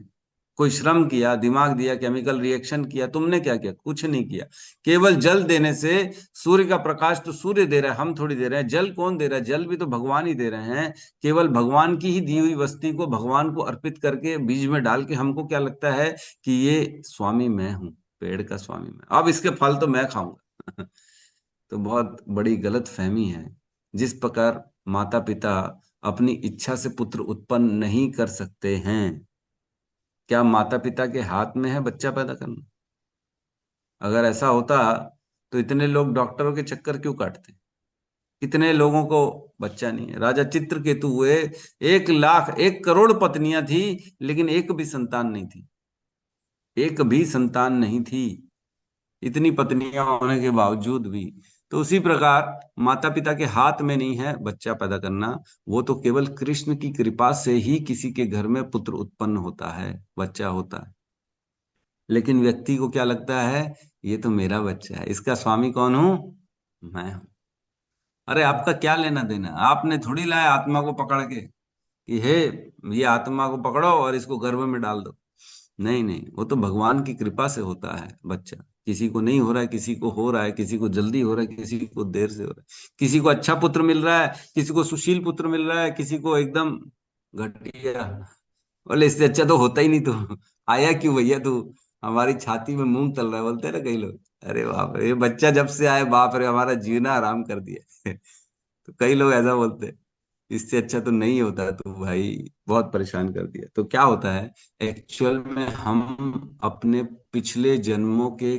कोई श्रम किया, दिमाग दिया, केमिकल रिएक्शन किया? तुमने क्या किया? कुछ नहीं किया। केवल जल देने से, सूर्य का प्रकाश तो सूर्य दे रहा है, हम थोड़ी दे रहे हैं। जल कौन दे रहा है? जल भी तो भगवान ही दे रहे हैं। केवल भगवान की ही दी हुई वस्तु को भगवान को अर्पित करके बीज में डाल के हमको क्या लगता है कि ये स्वामी मैं हूं, पेड़ का स्वामी मैं, अब इसके फल तो मैं खाऊंगा। तो बहुत बड़ी गलत फहमी है। जिस प्रकार माता पिता अपनी इच्छा से पुत्र उत्पन्न नहीं कर सकते हैं, क्या माता पिता के हाथ में है बच्चा पैदा करना? अगर ऐसा होता तो इतने लोग डॉक्टरों के चक्कर क्यों काटते? कितने लोगों को बच्चा नहीं है। राजा चित्रकेतु हुए, 1 लाख 1 करोड़ पत्नियां थी, लेकिन एक भी संतान नहीं थी, एक भी संतान नहीं थी। इतनी पत्नियां होने के बावजूद भी। तो उसी प्रकार माता पिता के हाथ में नहीं है बच्चा पैदा करना, वो तो केवल कृष्ण की कृपा से ही किसी के घर में पुत्र उत्पन्न होता है, बच्चा होता है। लेकिन व्यक्ति को क्या लगता है, ये तो मेरा बच्चा है, इसका स्वामी कौन हूं, मैं हूं। अरे आपका क्या लेना देना, आपने थोड़ी लाया आत्मा को पकड़ के कि हे ये आत्मा को पकड़ो और इसको गर्भ में डाल दो। नहीं नहीं, वो तो भगवान की कृपा से होता है बच्चा। किसी को नहीं हो रहा है, किसी को हो रहा है, किसी को जल्दी हो रहा है, किसी को देर से हो रहा है, किसी को अच्छा पुत्र मिल रहा है, किसी को सुशील पुत्र मिल रहा है, किसी को एकदम घटिया। बोले इससे अच्छा तो होता ही नहीं, तू आया क्यों भैया, तू हमारी छाती में मूंग तल रहा है, बोलते हैं ना कई लोग। अरे बाप रे, ये बच्चा जब से आए बाप रे हमारा जीना आराम कर दिया। तो कई लोग ऐसा बोलते हैं, इससे अच्छा तो नहीं होता, तो भाई बहुत परेशान कर दिया। तो क्या होता है, एक्चुअल में हम अपने पिछले जन्मों के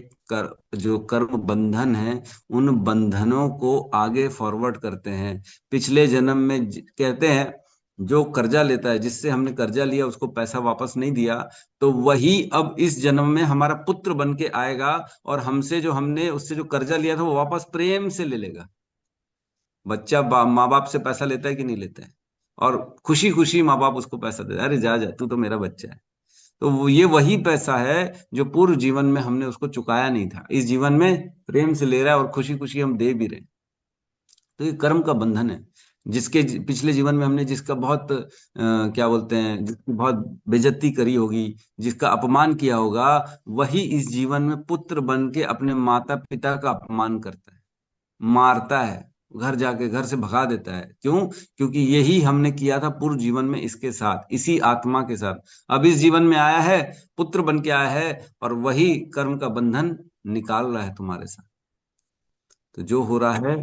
जो कर्म बंधन है, उन बंधनों को आगे फॉरवर्ड करते हैं। पिछले जन्म में कहते हैं जो कर्जा लेता है, जिससे हमने कर्जा लिया उसको पैसा वापस नहीं दिया, तो वही अब इस जन्म में हमारा पुत्र बन के आएगा और हमसे जो हमने उससे जो कर्जा लिया था वो वापस प्रेम से ले लेगा। बच्चा माँ बाप से पैसा लेता है कि नहीं लेता है, और खुशी खुशी माँ बाप उसको पैसा देता है, अरे जा जा तू तो मेरा बच्चा है। तो ये वही पैसा है जो पूर्व जीवन में हमने उसको चुकाया नहीं था, इस जीवन में प्रेम से ले रहा है और खुशी खुशी हम दे भी रहे हैं। तो ये कर्म का बंधन है। जिसके पिछले जीवन में हमने जिसका बहुत क्या बोलते हैं, जिसकी बहुत बेइज्जती करी होगी, जिसका अपमान किया होगा, वही इस जीवन में पुत्र बन के अपने माता पिता का अपमान करता है, मारता है, घर जाके घर से भगा देता है। क्यों? क्योंकि यही हमने किया था पूर्व जीवन में इसके साथ, इसी आत्मा के साथ। अब इस जीवन में आया है, पुत्र बन के आया है, और वही कर्म का बंधन निकाल रहा है तुम्हारे साथ। तो जो हो रहा है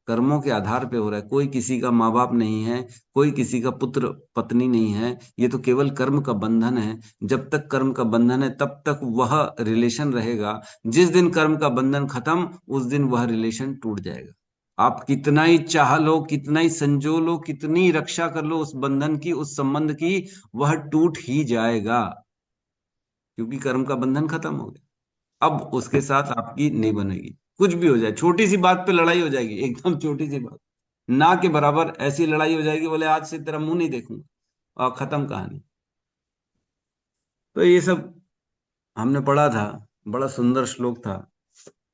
कर्मों के आधार पे हो रहा है। कोई किसी का माँ बाप नहीं है, कोई किसी का पुत्र पत्नी नहीं है, ये तो केवल कर्म का बंधन है। जब तक कर्म का बंधन है तब तक वह रिलेशन रहेगा। जिस दिन कर्म का बंधन खत्म, उस दिन वह रिलेशन टूट जाएगा। आप कितना ही चाह लो, कितना ही संजो लो, कितनी रक्षा कर लो उस बंधन की, उस संबंध की, वह टूट ही जाएगा, क्योंकि कर्म का बंधन खत्म हो गया। अब उसके साथ आपकी नहीं बनेगी। कुछ भी हो जाए, छोटी सी बात पे लड़ाई हो जाएगी, एकदम छोटी सी बात, ना के बराबर ऐसी लड़ाई हो जाएगी, बोले आज से तेरा मुंह नहीं देखूंगा, और खत्म कहानी। तो ये सब हमने पढ़ा था, बड़ा सुंदर श्लोक था,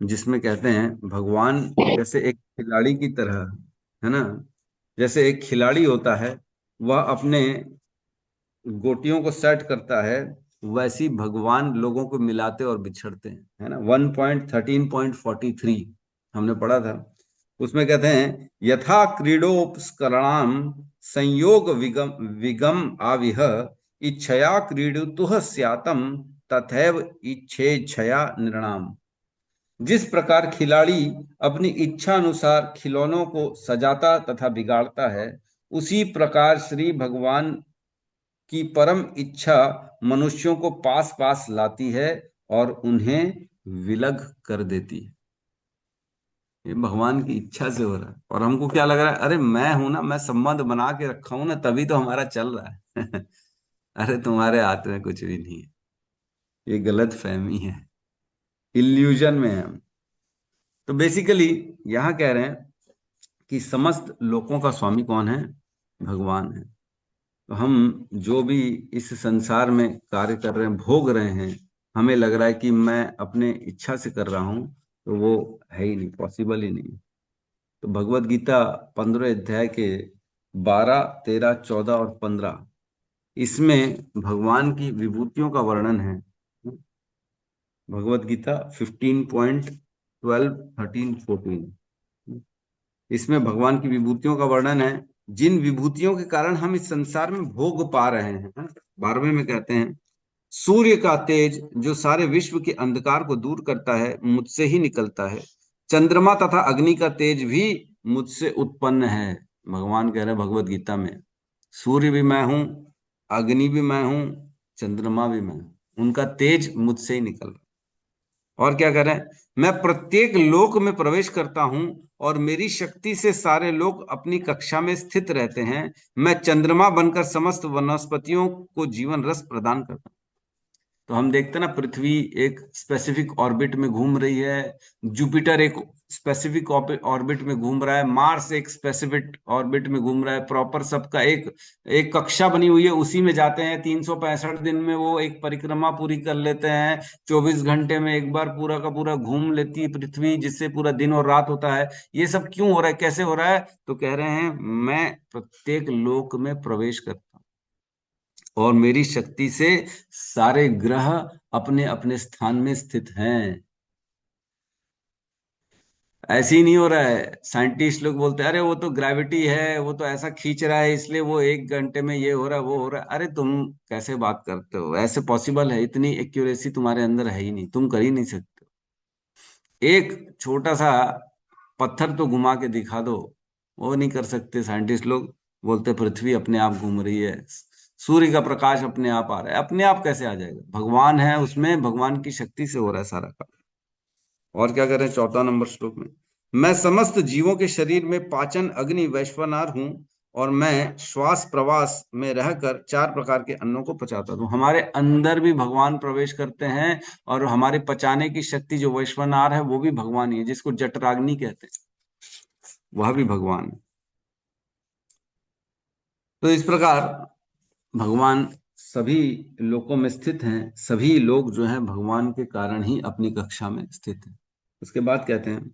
जिसमें कहते हैं भगवान जैसे एक खिलाड़ी की तरह, है ना, जैसे एक खिलाड़ी होता है, वह अपने गोटियों को सेट करता है, वैसी भगवान लोगों को मिलाते और बिछड़ते हैं, है ना। 1.13.43 हमने पढ़ा था। उसमें कहते हैं यथा क्रीडोपस्करणाम संयोग विगम विगम आविह इच्छया क्रीडुतुः स्यातम तथैव इच्छेच्छया नृणाम। जिस प्रकार खिलाड़ी अपनी इच्छा अनुसार खिलौनों को सजाता तथा बिगाड़ता है, उसी प्रकार श्री भगवान की परम इच्छा मनुष्यों को पास पास लाती है और उन्हें विलग कर देती है। ये भगवान की इच्छा से हो रहा है। और हमको क्या लग रहा है, अरे मैं हूं ना, मैं संबंध बना के रखा हूं ना, तभी तो हमारा चल रहा है। अरे तुम्हारे हाथ में कुछ भी नहीं है, ये गलत फहमी है, इल्यूजन में है हम। तो बेसिकली यहाँ कह रहे हैं कि समस्त लोकों का स्वामी कौन है, भगवान है। तो हम जो भी इस संसार में कार्य कर रहे हैं, भोग रहे हैं, हमें लग रहा है कि मैं अपने इच्छा से कर रहा हूं, तो वो है ही नहीं, पॉसिबल ही नहीं। तो भगवत गीता 15 अध्याय के 12, 13, 14 और 15, इसमें भगवान की विभूतियों का वर्णन है। भगवत गीता 15.12, 13, 14, इसमें भगवान की विभूतियों का वर्णन है, जिन विभूतियों के कारण हम इस संसार में भोग पा रहे हैं। 12वें में कहते हैं सूर्य का तेज जो सारे विश्व के अंधकार को दूर करता है, मुझसे ही निकलता है। चंद्रमा तथा अग्नि का तेज भी मुझसे उत्पन्न है। भगवान कह रहे हैं भगवत गीता में, सूर्य भी मैं हूं, अग्नि भी मैं हूं, चंद्रमा भी मैं हूं, उनका तेज मुझसे ही निकल रहा। और क्या कह रहे हैं, मैं प्रत्येक लोक में प्रवेश करता हूं और मेरी शक्ति से सारे लोग अपनी कक्षा में स्थित रहते हैं। मैं चंद्रमा बनकर समस्त वनस्पतियों को जीवन रस प्रदान करता हूं। तो हम देखते हैं ना, पृथ्वी एक स्पेसिफिक ऑर्बिट में घूम रही है, जुपिटर एक स्पेसिफिक ऑर्बिट में घूम रहा है, मार्स एक स्पेसिफिक ऑर्बिट में घूम रहा है, प्रॉपर सबका एक एक कक्षा बनी हुई है, उसी में जाते हैं। 365 दिन में वो एक परिक्रमा पूरी कर लेते हैं। 24 घंटे में एक बार पूरा का पूरा घूम लेती है पृथ्वी, जिससे पूरा दिन और रात होता है। ये सब क्यों हो रहा है, कैसे हो रहा है? तो कह रहे हैं मैं प्रत्येक लोक में प्रवेश करता हूं और मेरी शक्ति से सारे ग्रह अपने अपने स्थान में स्थित हैं। ऐसे ही नहीं हो रहा है। साइंटिस्ट लोग बोलते हैं अरे वो तो ग्रेविटी है, वो तो ऐसा खींच रहा है, इसलिए वो 1 घंटे में ये हो रहा है वो हो रहा है। अरे तुम कैसे बात करते हो? ऐसे पॉसिबल है? इतनी एक्यूरेसी तुम्हारे अंदर है ही नहीं, तुम कर ही नहीं सकते। एक छोटा सा पत्थर तो घुमा के दिखा दो, वो नहीं कर सकते साइंटिस्ट लोग। बोलते पृथ्वी अपने आप घूम रही है, सूर्य का प्रकाश अपने आप आ रहा है। अपने आप कैसे आ जाएगा? भगवान है उसमें, भगवान की शक्ति से हो रहा है सारा काम। और क्या कर रहे हैं 14 नंबर श्लोक में? मैं समस्त जीवों के शरीर में पाचन अग्नि वैश्वानर हूं और मैं श्वास प्रवास में रहकर 4 प्रकार के अन्नों को पचाता हूं। हमारे अंदर भी भगवान प्रवेश करते हैं और हमारे पचाने की शक्ति जो वैश्वानर है वो भी भगवान ही है, जिसको जठराग्नि कहते हैं, वह भी भगवान है। तो इस प्रकार भगवान सभी लोकों में स्थित हैं। सभी लोग जो हैं भगवान के कारण ही अपनी कक्षा में स्थित हैं। उसके बाद कहते हैं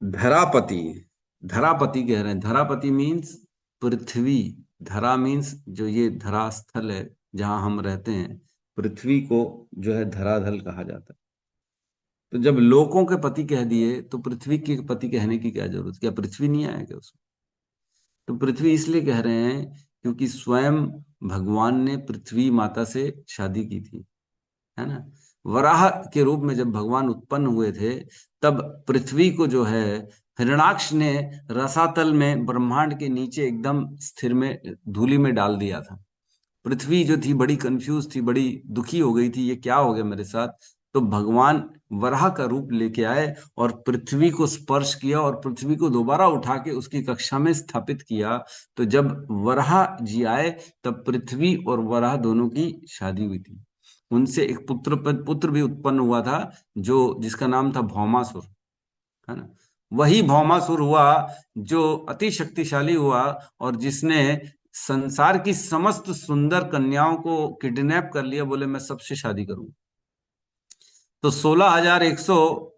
धरापति। धरापति कह रहे हैं, धरापति मीन्स पृथ्वी। धरा मीन्स जो ये धरा स्थल है जहां हम रहते हैं, पृथ्वी को जो है धराधल कहा जाता है। तो जब लोकों के पति कह दिए तो पृथ्वी के पति कहने की क्या जरूरत? क्या पृथ्वी नहीं आएगा उसमें? तो पृथ्वी इसलिए कह रहे हैं क्योंकि स्वयं भगवान ने पृथ्वी माता से शादी की थी, है ना। वराह के रूप में जब भगवान उत्पन्न हुए थे, तब पृथ्वी को जो है हिरण्याक्ष ने रसातल में ब्रह्मांड के नीचे एकदम स्थिर में धूलि में डाल दिया था। पृथ्वी जो थी बड़ी कंफ्यूज थी, बड़ी दुखी हो गई थी, ये क्या हो गया मेरे साथ। तो भगवान वराह का रूप लेके आए और पृथ्वी को स्पर्श किया और पृथ्वी को दोबारा उठा के उसकी कक्षा में स्थापित किया। तो जब वराह जी आए तब पृथ्वी और वराह दोनों की शादी हुई थी। उनसे एक पुत्र भी उत्पन्न हुआ था, जो जिसका नाम था भौमासुर, है ना। वही भौमासुर हुआ जो अति शक्तिशाली हुआ और जिसने संसार की समस्त सुंदर कन्याओं को किडनैप कर लिया। बोले मैं सबसे शादी करूंगा। तो 16,100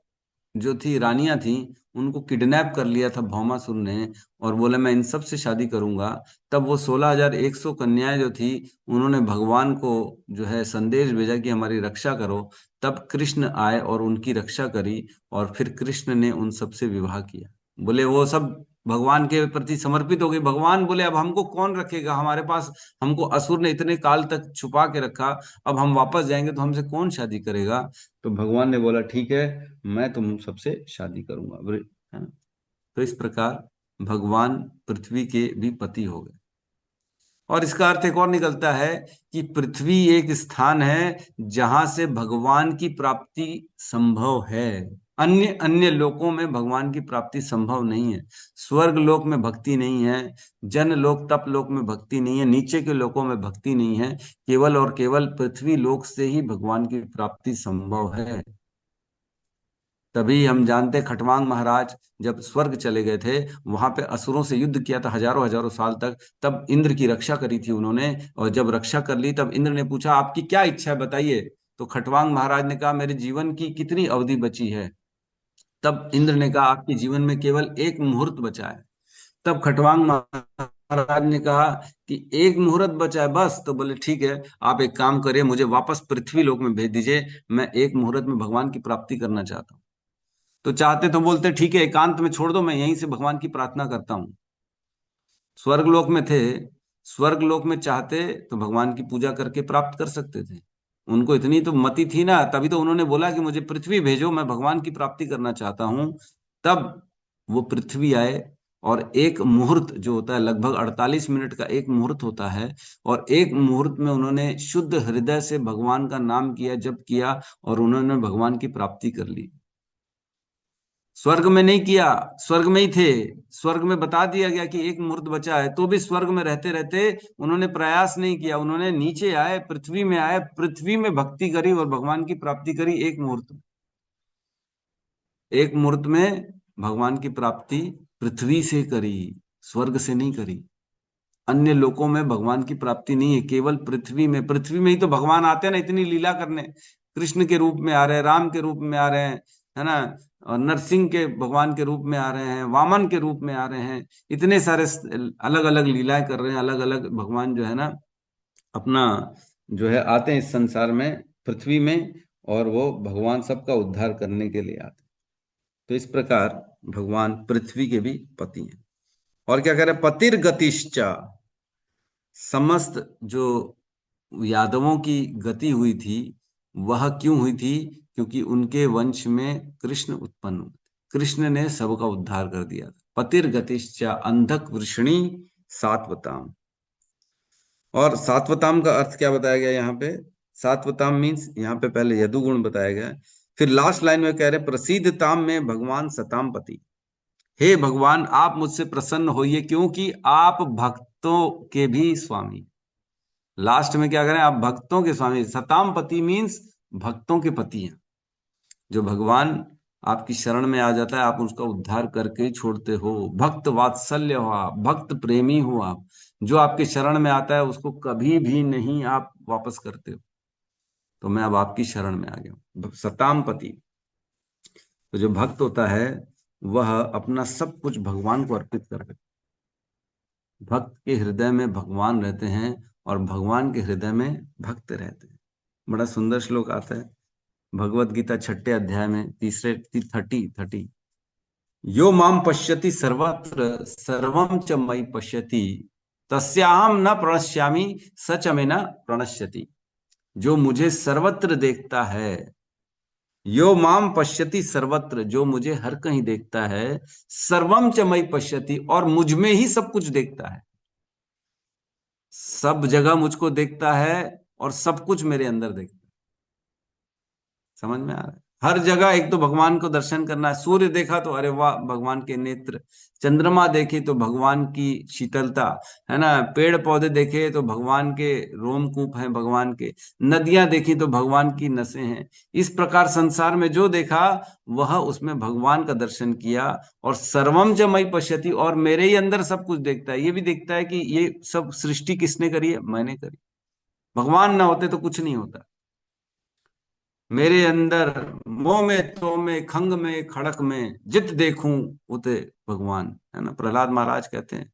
जो थी रानियां थी, उनको किडनैप कर लिया था भौमासुर ने और बोले मैं इन सब से शादी करूंगा। तब वो 16,100 कन्याएं जो थी, उन्होंने भगवान को जो है संदेश भेजा कि हमारी रक्षा करो। तब कृष्ण आए और उनकी रक्षा करी और फिर कृष्ण ने उन सब से विवाह किया। बोले वो सब भगवान के प्रति समर्पित हो गई। भगवान बोले अब हमको कौन रखेगा, हमारे पास हमको असुर ने इतने काल तक छुपा के रखा, अब हम वापस जाएंगे तो हमसे कौन शादी करेगा। तो भगवान ने बोला ठीक है, मैं तुम सबसे शादी करूंगा, है ना। तो इस प्रकार भगवान पृथ्वी के भी पति हो गए। और इसका अर्थ एक और निकलता है कि पृथ्वी एक स्थान है जहां से भगवान की प्राप्ति संभव है। अन्य अन्य लोकों में भगवान की प्राप्ति संभव नहीं है। स्वर्ग लोक में भक्ति नहीं है, जन लोक तप लोक में भक्ति नहीं है, नीचे के लोकों में भक्ति नहीं है। केवल और केवल पृथ्वी लोक से ही भगवान की प्राप्ति संभव है। तभी हम जानते खटवांग महाराज जब स्वर्ग चले गए थे, वहां पे असुरों से युद्ध किया था हजारों हजारों साल तक। तब इंद्र की रक्षा करी थी उन्होंने, और जब रक्षा कर ली तब इंद्र ने पूछा आपकी क्या इच्छा है बताइए। तो खटवांग महाराज ने कहा मेरे जीवन की कितनी अवधि बची है। तब इंद्र ने कहा आपके जीवन में केवल एक मुहूर्त बचा है। तब खटवांग महाराज ने कहा कि एक मुहूर्त बचा है बस। तो बोले ठीक है, आप एक काम करिए, मुझे वापस पृथ्वी लोक में भेज दीजिए, मैं एक मुहूर्त में भगवान की प्राप्ति करना चाहता हूँ। तो चाहते तो बोलते ठीक है एकांत में छोड़ दो, मैं यहीं से भगवान की प्रार्थना करता हूँ। स्वर्गलोक में थे, स्वर्गलोक में चाहते तो भगवान की पूजा करके प्राप्त कर सकते थे। उनको इतनी तो मति थी ना, तभी तो उन्होंने बोला कि मुझे पृथ्वी भेजो, मैं भगवान की प्राप्ति करना चाहता हूँ। तब वो पृथ्वी आए और एक मुहूर्त जो होता है लगभग 48 मिनट का एक मुहूर्त होता है, और एक मुहूर्त में उन्होंने शुद्ध हृदय से भगवान का नाम किया, जप किया और उन्होंने भगवान की प्राप्ति कर ली। स्वर्ग में नहीं किया, स्वर्ग में ही थे। स्वर्ग में बता दिया गया कि एक मुहूर्त बचा है, तो भी स्वर्ग में रहते रहते उन्होंने प्रयास नहीं किया। उन्होंने नीचे आए, पृथ्वी में आए, पृथ्वी में भक्ति करी और भगवान की प्राप्ति करी एक मुहूर्त में। एक मुहूर्त में भगवान की प्राप्ति पृथ्वी से करी, स्वर्ग से नहीं करी। अन्य लोकों में भगवान की प्राप्ति नहीं है, केवल पृथ्वी में। पृथ्वी में ही तो भगवान आते हैं ना इतनी लीला करने। कृष्ण के रूप में आ रहे हैं, राम के रूप में आ रहे हैं, है ना, और नरसिंह के भगवान के रूप में आ रहे हैं, वामन के रूप में आ रहे हैं। इतने सारे अलग अलग लीलाएं कर रहे हैं, अलग अलग भगवान जो है ना अपना जो है आते हैं इस संसार में, पृथ्वी में, और वो भगवान सबका उद्धार करने के लिए आते हैं। तो इस प्रकार भगवान पृथ्वी के भी पति हैं। और क्या कह रहे हैं, पतिर गतिश्चा, समस्त जो यादवों की गति हुई थी वह क्यों हुई थी? क्योंकि उनके वंश में कृष्ण उत्पन्न हुए, कृष्ण ने सबका उद्धार कर दिया। पतिर गतिश्चा अंधक वृषणी सात्वताम। और सात्वताम का अर्थ क्या बताया गया यहाँ पे? सात्वताम मीन्स यहाँ पे पहले यदुगुण बताया गया, फिर लास्ट लाइन में कह रहे प्रसिद्धताम में भगवान सताम पति। हे भगवान आप मुझसे प्रसन्न होइए क्योंकि आप भक्तों के भी स्वामी। लास्ट में क्या करें, आप भक्तों के स्वामी। सताम पति मीन्स भक्तों के पति हैं। जो भगवान आपकी शरण में आ जाता है आप उसका उद्धार करके ही छोड़ते हो। भक्त वात्सल्य हो आप, भक्त प्रेमी हो आप। जो आपके शरण में आता है उसको कभी भी नहीं आप वापस करते हो। तो मैं अब आपकी शरण में आ गया हूं, सताम पति। तो जो भक्त होता है वह अपना सब कुछ भगवान को अर्पित कर देता है। भक्त के हृदय में भगवान रहते हैं और भगवान के हृदय में भक्त रहते हैं। बड़ा सुंदर श्लोक आता है भगवत गीता 6 अध्याय में, तीसरे 30। यो माम पश्यति सर्वत्र सर्वम च मयि पश्यति तस्याहम न प्रणश्यामि स च मे न प्रणश्यति। जो मुझे सर्वत्र देखता है, यो माम पश्यति सर्वत्र, जो मुझे हर कहीं देखता है, सर्वम च मयि पश्यति, और मुझ में ही सब कुछ देखता है। सब जगह मुझको देखता है और सब कुछ मेरे अंदर देखता है। समझ में आ रहा है? हर जगह एक तो भगवान को दर्शन करना है। सूर्य देखा तो अरे वाह भगवान के नेत्र, चंद्रमा देखे तो भगवान की शीतलता, है ना, पेड़ पौधे देखे तो भगवान के रोमकूप हैं, भगवान के, नदियां देखी तो भगवान की नसें हैं। इस प्रकार संसार में जो देखा वह उसमें भगवान का दर्शन किया। और सर्वम च मयि पश्यति, और मेरे ही अंदर सब कुछ देखता है। ये भी देखता है कि ये सब सृष्टि किसने करी है? मैंने करी। भगवान ना होते तो कुछ नहीं होता। मेरे अंदर मोह में तो में खंग में खड़क में जित देखूं उते भगवान, है ना। प्रहलाद महाराज कहते हैं,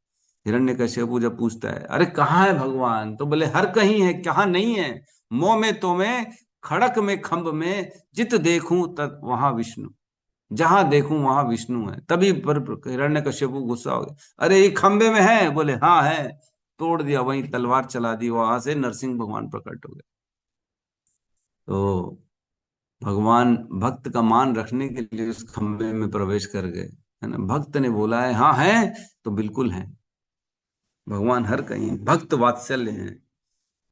हिरण्यकश्यप जब पूछता है अरे कहाँ है भगवान, तो बोले हर कहीं है, कहाँ नहीं है? मोह में तो में खड़क में खंभ में जित देखूं तब वहां विष्णु, जहां देखूं वहां विष्णु है। तभी पर हिरण्यकश्यप गुस्सा हो गया, अरे ये खंभे में है? बोले हाँ है। तोड़ दिया, वहीं तलवार चला दी, वहां से नरसिंह भगवान प्रकट हो गए। तो भगवान भक्त का मान रखने के लिए उस खंबे में प्रवेश कर गए, है ना। भक्त ने बोला है हाँ है, तो बिल्कुल है। भगवान हर कहीं, भक्त वात्सल्य है।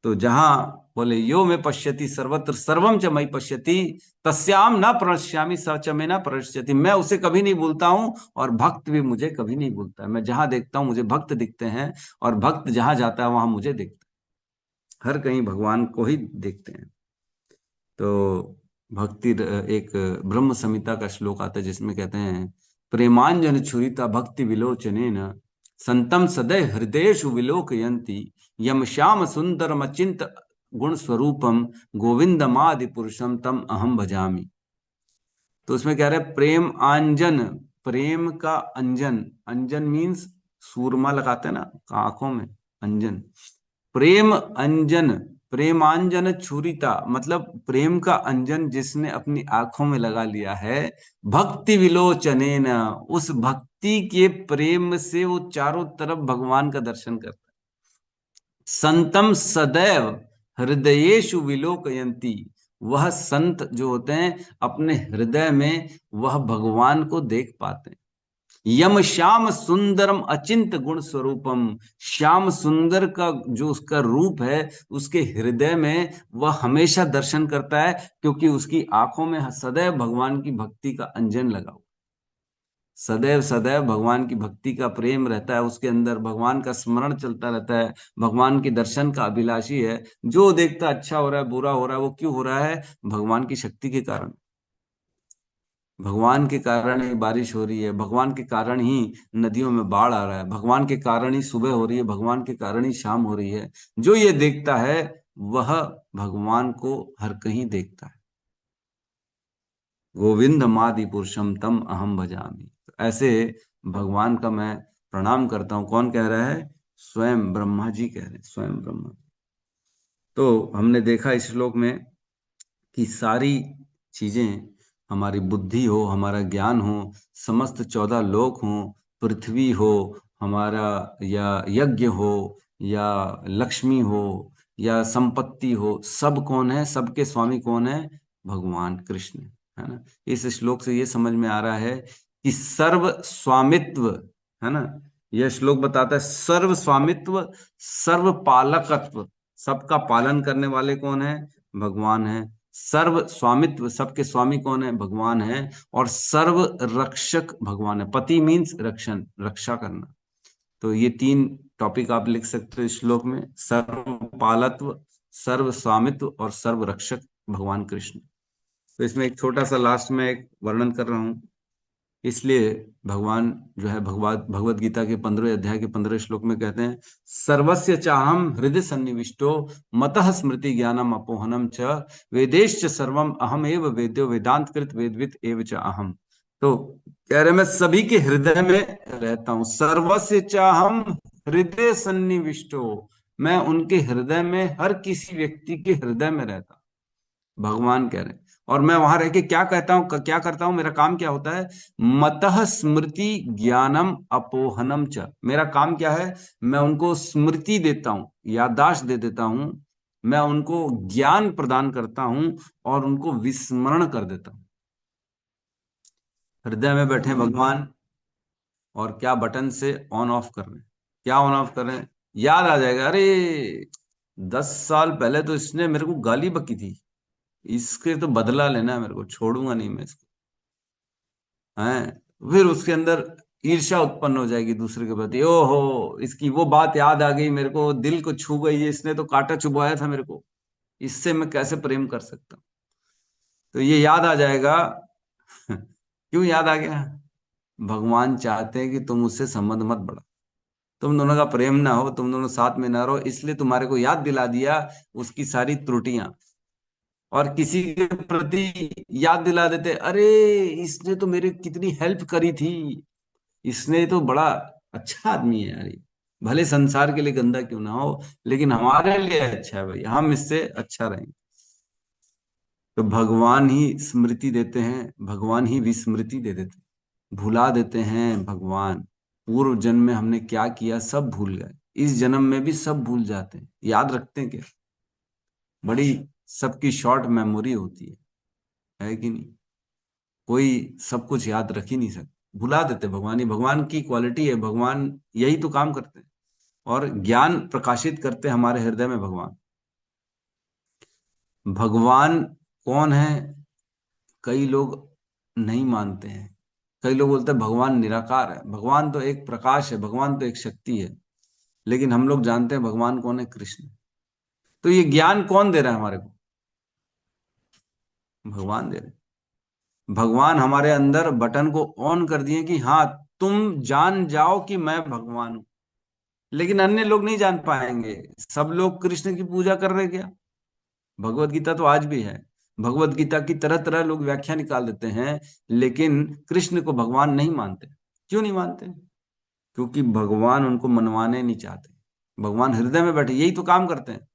तो जहां बोले यो में पश्यति सर्वत्र सर्वम च मयि पश्यति तस्याम न प्रणश्यामि स च मे न प्रणश्यति। मैं उसे कभी नहीं भूलता हूं और भक्त भी मुझे कभी नहीं भूलता। मैं जहां देखता हूं मुझे भक्त दिखते हैं, और भक्त जहां जाता है वहां मुझे दिखता है। हर कहीं भगवान को ही देखते हैं। तो भक्ति एक ब्रह्म संहिता का श्लोक आता है जिसमें कहते हैं प्रेमांजन छुरिता भक्ति विलोचनेन संतम सदैव हृदयेषु विलोकयन्ति यम श्याम सुंदरम अचिंत गुण स्वरूपम गोविंदमादि पुरुषम तम अहम भजामि। तो उसमें कह रहे प्रेम आंजन, प्रेम का अंजन, अंजन मीन्स सूरमा लगाते हैं ना आंखों में, अंजन। प्रेम अंजन, प्रेमांजन छुरिता मतलब प्रेम का अंजन जिसने अपनी आंखों में लगा लिया है। भक्ति विलोचनेन, उस भक्ति के प्रेम से वो चारों तरफ भगवान का दर्शन करता है। संतम सदैव हृदयेषु विलोकयन्ति, वह संत जो होते हैं अपने हृदय में वह भगवान को देख पाते हैं। यम श्याम सुंदरम अचिंत गुण स्वरूपम, श्याम सुंदर का जो उसका रूप है उसके हृदय में वह हमेशा दर्शन करता है, क्योंकि उसकी आंखों में सदैव भगवान की भक्ति का अंजन लगा हुआ। सदैव सदैव भगवान की भक्ति का प्रेम रहता है उसके अंदर, भगवान का स्मरण चलता रहता है, भगवान के दर्शन का अभिलाषी है। जो देखता अच्छा हो रहा है बुरा हो रहा है, वो क्यों हो रहा है? भगवान की शक्ति के कारण। भगवान के कारण ही बारिश हो रही है, भगवान के कारण ही नदियों में बाढ़ आ रहा है, भगवान के कारण ही सुबह हो रही है, भगवान के कारण ही शाम हो रही है। जो ये देखता है वह भगवान को हर कहीं देखता है। गोविंद मादि पुरुषम तम अहम भजामि। तो ऐसे भगवान का मैं प्रणाम करता हूं। कौन कह रहा है? स्वयं ब्रह्मा जी कह रहे हैं, स्वयं ब्रह्मा। तो हमने देखा इस श्लोक में कि सारी चीजें, हमारी बुद्धि हो, हमारा ज्ञान हो, समस्त 14 लोक हो, पृथ्वी हो हमारा, या यज्ञ हो, या लक्ष्मी हो, या संपत्ति हो, सब कौन है? सबके स्वामी कौन है? भगवान कृष्ण, है ना। इस श्लोक से ये समझ में आ रहा है कि सर्व स्वामित्व, है ना, यह श्लोक बताता है सर्व स्वामित्व, सर्व पालकत्व, सबका पालन करने वाले कौन है? भगवान है। सर्व स्वामित्व, सबके स्वामी कौन है? भगवान है। और सर्व रक्षक भगवान है। पति मीन्स रक्षण, रक्षा करना। तो ये 3 टॉपिक आप लिख सकते हो इस श्लोक में, सर्व पालत्व, सर्व स्वामित्व और सर्व रक्षक भगवान कृष्ण। तो इसमें एक छोटा सा लास्ट में एक वर्णन कर रहा हूं। इसलिए भगवान जो है भगवत गीता के 15वें अध्याय के 15वें श्लोक में कहते हैं, सर्वस्य चाहम हृदय सन्निविष्टो मतः स्मृति ज्ञानम अपोहनम च वेदेश्च सर्वम अहम एव वेद्यो वेदांत कृत वेदवित एव च अहम। तो कह रहे मैं सभी के हृदय में रहता हूं। सर्वस्य चाहम हृदय सन्निविष्टो, मैं उनके हृदय में, हर किसी व्यक्ति के हृदय में रहता, भगवान कह रहे हैं। और मैं वहां रह के क्या कहता हूं, क्या करता हूं, मेरा काम क्या होता है? मतः स्मृति ज्ञानम अपोहनम च। मेरा काम क्या है? मैं उनको स्मृति देता हूं, याददाश्त दे देता हूं, मैं उनको ज्ञान प्रदान करता हूं और उनको विस्मरण कर देता हूं। हृदय में बैठे भगवान, और क्या बटन से ऑन ऑफ कर रहे हैं? क्या ऑन ऑफ कर रहे हैं? याद आ जाएगा, अरे 10 साल पहले तो इसने मेरे को गाली बकी थी, इसके तो बदला लेना है मेरे को, छोड़ूंगा नहीं मैं इसको, है। फिर उसके अंदर ईर्ष्या उत्पन्न हो जाएगी दूसरे के प्रति। ओहो, इसकी वो बात याद आ गई, मेरे को दिल को छू गई, इसने तो कांटा चुभवाया था मेरे को, इससे मैं कैसे प्रेम कर सकता हूँ? तो ये याद आ जाएगा। क्यों याद आ गया? भगवान चाहते हैं कि तुम उससे संबंध मत बढ़ा, तुम दोनों का प्रेम ना हो, तुम दोनों साथ में ना रहो, इसलिए तुम्हारे को याद दिला दिया उसकी सारी त्रुटियां। और किसी के प्रति याद दिला देते, अरे इसने तो मेरे कितनी हेल्प करी थी, इसने तो बड़ा अच्छा आदमी है यार ये। भले संसार के लिए गंदा क्यों ना हो, लेकिन हमारे लिए अच्छा है भाई, हम इससे अच्छा रहेंगे। तो भगवान ही स्मृति देते हैं, भगवान ही विस्मृति दे देते हैं, भुला देते हैं भगवान। पूर्व जन्म में हमने क्या किया सब भूल गए, इस जन्म में भी सब भूल जाते हैं। याद रखते हैं क्या? बड़ी सबकी शॉर्ट मेमोरी होती है कि नहीं? कोई सब कुछ याद रख ही नहीं सकता, भुला देते। भगवान ही, भगवान की क्वालिटी है, भगवान यही तो काम करते हैं। और ज्ञान प्रकाशित करते हैं हमारे हृदय में भगवान। भगवान कौन है? कई लोग नहीं मानते हैं, कई लोग बोलते हैं भगवान निराकार है। भगवान तो एक प्रकाश है, भगवान तो एक शक्ति है, लेकिन हम लोग जानते हैं भगवान कौन है? कृष्ण। तो ये ज्ञान कौन दे रहा है हमारे को? भगवान दे रहे हैं। भगवान हमारे अंदर बटन को ऑन कर दिए कि हाँ, तुम जान जाओ कि मैं भगवान हूं। लेकिन अन्य लोग नहीं जान पाएंगे। सब लोग कृष्ण की पूजा कर रहे क्या? भगवत गीता तो आज भी है, भगवत गीता की तरह तरह लोग व्याख्या निकाल देते हैं, लेकिन कृष्ण को भगवान नहीं मानते। क्यों नहीं मानते? क्योंकि भगवान उनको मनवाने नहीं चाहते। भगवान हृदय में बैठे, यही तो काम करते हैं।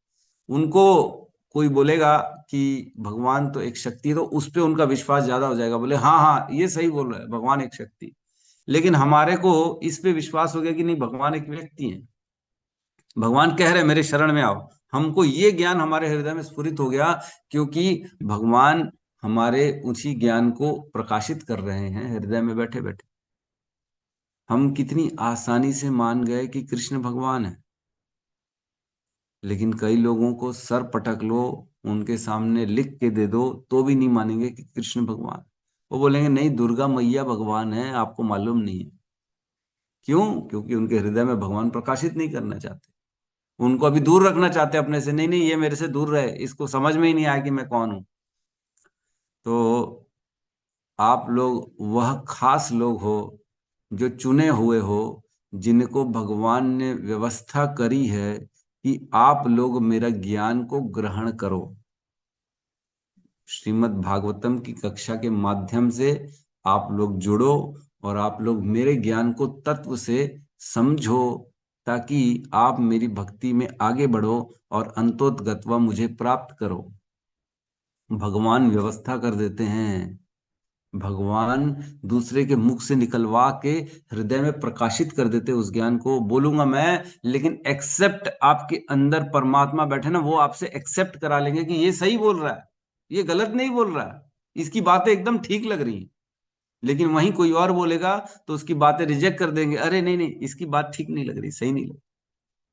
उनको कोई बोलेगा कि भगवान तो एक शक्ति है, तो उस पर उनका विश्वास ज्यादा हो जाएगा, बोले हाँ हाँ ये सही बोल रहा है, भगवान एक शक्ति। लेकिन हमारे को इस पे विश्वास हो गया कि नहीं, भगवान एक व्यक्ति है। भगवान कह रहे मेरे शरण में आओ, हमको ये ज्ञान हमारे हृदय में स्फुरित हो गया, क्योंकि भगवान हमारे उसी ज्ञान को प्रकाशित कर रहे हैं हृदय में बैठे बैठे। हम कितनी आसानी से मान गए कि कृष्ण भगवान है, लेकिन कई लोगों को सर पटक लो, उनके सामने लिख के दे दो तो भी नहीं मानेंगे कि कृष्ण भगवान। वो बोलेंगे नहीं, दुर्गा मैया भगवान है, आपको मालूम नहीं है। क्यों? क्योंकि उनके हृदय में भगवान प्रकाशित नहीं करना चाहते, उनको अभी दूर रखना चाहते हैं अपने से। नहीं नहीं, ये मेरे से दूर रहे, इसको समझ में ही नहीं आया कि मैं कौन हूं। तो आप लोग वह खास लोग हो जो चुने हुए हो, जिनको भगवान ने व्यवस्था करी है कि आप लोग मेरा ज्ञान को ग्रहण करो। श्रीमद् भागवतम की कक्षा के माध्यम से आप लोग जुड़ो और आप लोग मेरे ज्ञान को तत्व से समझो, ताकि आप मेरी भक्ति में आगे बढ़ो और अंतोतगत्वा मुझे प्राप्त करो। भगवान व्यवस्था कर देते हैं, भगवान दूसरे के मुख से निकलवा के हृदय में प्रकाशित कर देते उस ज्ञान को। बोलूंगा मैं, लेकिन एक्सेप्ट आपके अंदर परमात्मा बैठे ना, वो आपसे एक्सेप्ट करा लेंगे कि ये सही बोल रहा है, ये गलत नहीं बोल रहा है, इसकी बातें एकदम ठीक लग रही हैं। लेकिन वहीं कोई और बोलेगा तो उसकी बातें रिजेक्ट कर देंगे, अरे नहीं नहीं, इसकी बात ठीक नहीं लग रही, सही नहीं लग रही।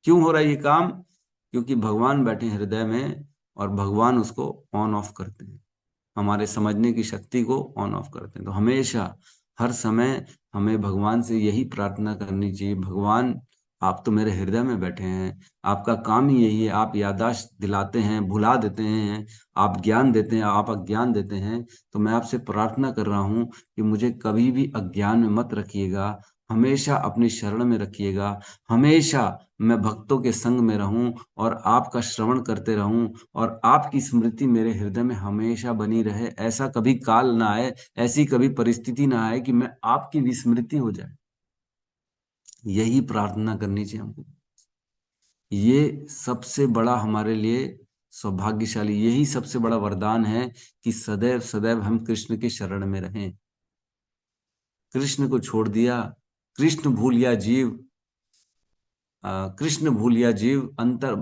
क्यों हो रहा है ये काम? क्योंकि भगवान बैठे हैं हृदय में और भगवान उसको ऑन ऑफ करते हैं, हमारे समझने की शक्ति को ऑन ऑफ करते हैं। तो हमेशा हर समय हमें भगवान से यही प्रार्थना करनी चाहिए, भगवान आप तो मेरे हृदय में बैठे हैं, आपका काम ही यही है, आप याददाश्त दिलाते हैं, भुला देते हैं, आप ज्ञान देते हैं, आप अज्ञान देते हैं। तो मैं आपसे प्रार्थना कर रहा हूं कि मुझे कभी भी अज्ञान में मत रखिएगा, हमेशा अपनी शरण में रखिएगा, हमेशा मैं भक्तों के संग में रहूं और आपका श्रवण करते रहूं और आपकी स्मृति मेरे हृदय में हमेशा बनी रहे। ऐसा कभी काल ना आए, ऐसी कभी परिस्थिति ना आए कि मैं आपकी विस्मृति हो जाए। यही प्रार्थना करनी चाहिए हमको। ये सबसे बड़ा हमारे लिए सौभाग्यशाली, यही सबसे बड़ा वरदान है कि सदैव सदैव हम कृष्ण के शरण में रहें। कृष्ण को छोड़ दिया, कृष्ण भूलिया जीव, कृष्ण भूलिया जीव अंतर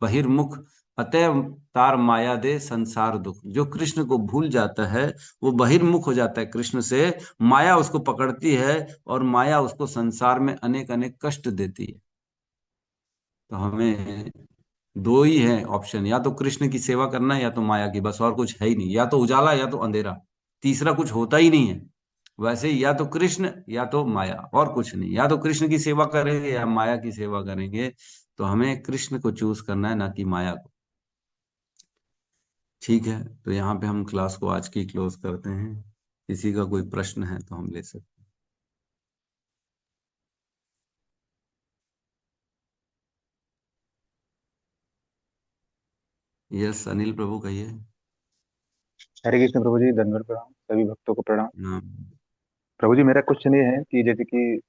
बहिर्मुख, अतएव तार माया दे संसार दुख। जो कृष्ण को भूल जाता है वो बहिर्मुख हो जाता है कृष्ण से, माया उसको पकड़ती है और माया उसको संसार में अनेक अनेक कष्ट देती है। तो हमें दो ही है ऑप्शन, या तो कृष्ण की सेवा करना है या तो माया की, बस और कुछ है ही नहीं, या तो उजाला या तो अंधेरा, तीसरा कुछ होता ही नहीं है। वैसे या तो कृष्ण या तो माया, और कुछ नहीं। या तो कृष्ण की सेवा करेंगे या माया की सेवा करेंगे। तो हमें कृष्ण को चूज करना है, ना कि माया को। ठीक है, तो यहाँ पे हम क्लास को आज की क्लोज करते हैं। किसी का कोई प्रश्न है तो हम ले सकते हैं। यस अनिल प्रभु कहिए।
हरे कृष्ण प्रभु जी, दंडवत प्रणाम, सभी भक्तों को प्रणाम।
हाँ।
प्रभु जी, मेरा क्वेश्चन ये है कि जैसे कि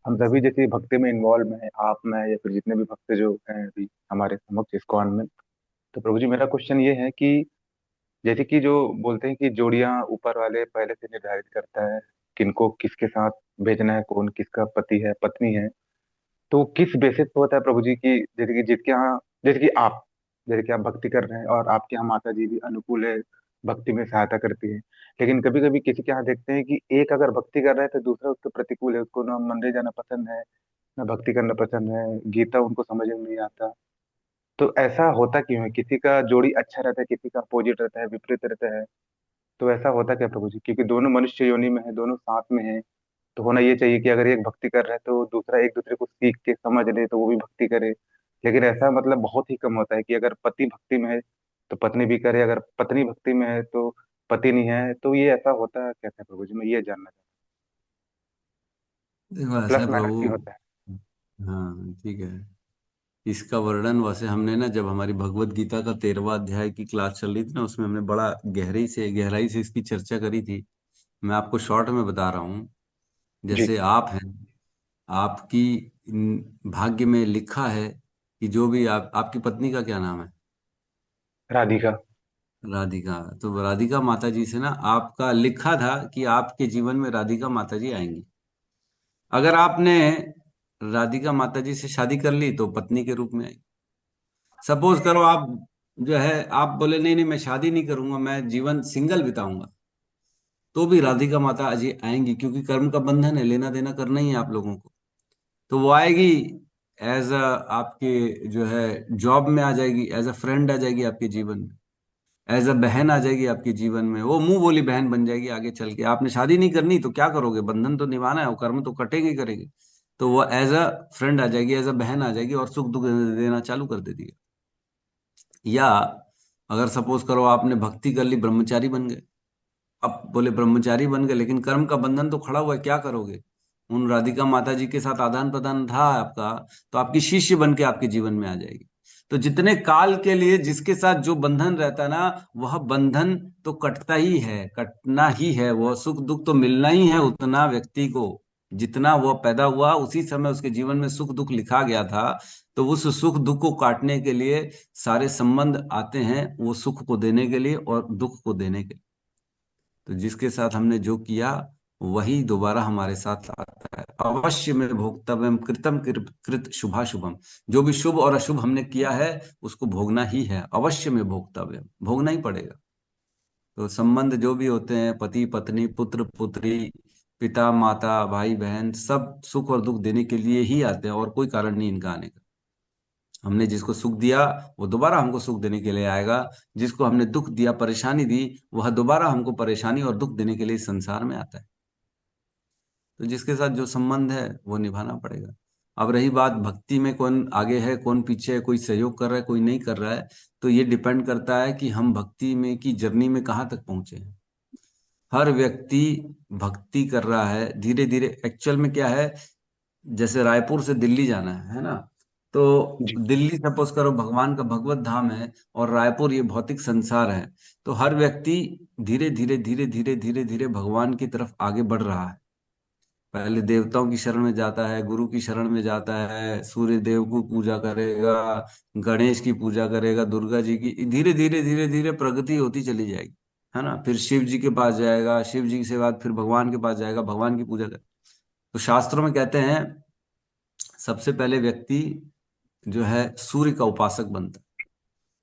हम सभी जैसे भक्ति में इन्वॉल्व में है, आप में या फिर जितने भी भक्त जो हैं अभी हमारे समक्ष इस्कॉन में, तो प्रभु जी मेरा क्वेश्चन ये है कि जैसे कि जो बोलते हैं कि जोड़ियां ऊपर वाले पहले से निर्धारित करता है किनको किसके साथ भेजना है, कौन किसका पति है पत्नी है, तो किस बेसिस पे होता है प्रभु जी की जैसे कि जिसके यहाँ जैसे कि आप भक्ति कर रहे हैं और आपके यहाँ माता जी भी अनुकूल है, भक्ति में सहायता करती है, लेकिन कभी कभी किसी के यहाँ देखते हैं कि एक अगर भक्ति कर रहा है तो दूसरा उसके प्रतिकूल है, उसको ना मंदिर जाना पसंद है, ना भक्ति करना पसंद है, गीता उनको समझ में नहीं आता। तो ऐसा होता क्यों है? किसी का जोड़ी अच्छा रहता है, किसी का अपोजिट रहता है, विपरीत रहता है। तो ऐसा होता क्या प्रभु जी? क्योंकि दोनों मनुष्य योनि में है, दोनों साथ में है, तो होना ये चाहिए कि अगर एक भक्ति कर रहा है तो दूसरा एक दूसरे को सीख के समझ ले तो वो भी भक्ति करे। लेकिन ऐसा मतलब बहुत ही कम होता है कि अगर पति भक्ति में है तो पत्नी भी करे, अगर पत्नी भक्ति में है तो पति नहीं है। तो ये ऐसा होता कैसे है प्रभु जी? मैं ये जानना चाहता
देखो
हूँ,
ऐसा
प्लस
है
माइनस क्यों
प्रभु।
होता है?
हाँ ठीक है, इसका वर्णन वैसे हमने ना, जब हमारी भगवत गीता का 13वां अध्याय की क्लास चल रही थी ना, उसमें हमने बड़ा गहराई से इसकी चर्चा करी थी। मैं आपको शॉर्ट में बता रहा हूँ।
जी।
जैसे आप हैं, आपकी भाग्य में लिखा है कि जो भी आपकी पत्नी का क्या नाम है?
राधिका।
राधिका। तो राधिका माता जी से ना आपका लिखा था कि आपके जीवन में राधिका माता जी आएंगी। अगर आपने राधिका माता जी से शादी कर ली तो पत्नी के रूप में आएगी। सपोज करो आप जो है, आप बोले नहीं नहीं मैं शादी नहीं करूंगा, मैं जीवन सिंगल बिताऊंगा, तो भी राधिका माता जी आएंगी, क्योंकि कर्म का बंधन है, लेना देना करना ही है आप लोगों को। तो वो आएगी एज अ, आपके जो है जॉब में आ जाएगी, एज अ फ्रेंड आ जाएगी आपके जीवन में। एज अ बहन आ जाएगी आपके जीवन में, वो मुंह बोली बहन बन जाएगी आगे चल के। आपने शादी नहीं करनी तो क्या करोगे, बंधन तो निभाना है, वो कर्म तो कटेंगे ही करेंगे। तो वो एज अ फ्रेंड आ जाएगी, एज अ बहन आ जाएगी और सुख दुख देना चालू कर देती है। या अगर सपोज करो आपने भक्ति कर ली, ब्रह्मचारी बन गए। अब बोले ब्रह्मचारी बन गए लेकिन कर्म का बंधन तो खड़ा हुआ है, क्या करोगे। उन राधिका माता जी के साथ आदान प्रदान था आपका, तो आपकी शिष्य बन के आपके जीवन में आ जाएगी। तो जितने काल के लिए जिसके साथ जो बंधन रहता है ना, वह बंधन तो कटता ही है, कटना ही है। वो सुख दुख तो मिलना ही है उतना व्यक्ति को, जितना वो पैदा हुआ उसी समय उसके जीवन में सुख दुख लिखा गया था। तो उस सुख दुख को काटने के लिए सारे संबंध आते हैं, वो सुख को देने के लिए और दुख को देने के लिए। तो जिसके साथ हमने जो किया वही दोबारा हमारे साथ आता है। अवश्य में भोक्तव्यम कृतम कृत शुभाशुभम। जो भी शुभ और अशुभ हमने किया है उसको भोगना ही है, अवश्य में भोक्तव्यम, भोगना ही पड़ेगा। तो संबंध जो भी होते हैं, पति पत्नी, पुत्र पुत्री, पिता माता, भाई बहन, सब सुख और दुख देने के लिए ही आते हैं और कोई कारण नहीं इनका आने का। हमने जिसको सुख दिया वो दोबारा हमको सुख देने के लिए आएगा, जिसको हमने दुख दिया, परेशानी दी, वह दोबारा हमको परेशानी और दुख देने के लिए इस संसार में आता है। तो जिसके साथ जो संबंध है वो निभाना पड़ेगा। अब रही बात भक्ति में कौन आगे है कौन पीछे है, कोई सहयोग कर रहा है कोई नहीं कर रहा है, तो ये डिपेंड करता है कि हम भक्ति में की जर्नी में कहाँ तक पहुंचे हैं। हर व्यक्ति भक्ति कर रहा है धीरे धीरे। एक्चुअल में क्या है, जैसे रायपुर से दिल्ली जाना है ना, तो
जी।
दिल्ली सपोज करो भगवान का भगवत धाम है और रायपुर ये भौतिक संसार है। तो हर व्यक्ति धीरे धीरे धीरे धीरे धीरे धीरे भगवान की तरफ आगे बढ़ रहा है। पहले देवताओं की शरण में जाता है, गुरु की शरण में जाता है, सूर्य देव को पूजा करेगा, गणेश की पूजा करेगा, दुर्गा जी की, धीरे धीरे धीरे धीरे प्रगति होती चली जाएगी, है ना। फिर शिव जी के पास जाएगा, शिव जी के बाद फिर भगवान के पास जाएगा, भगवान की पूजा कर। तो शास्त्रों में कहते हैं सबसे पहले व्यक्ति जो है सूर्य का उपासक बनता है।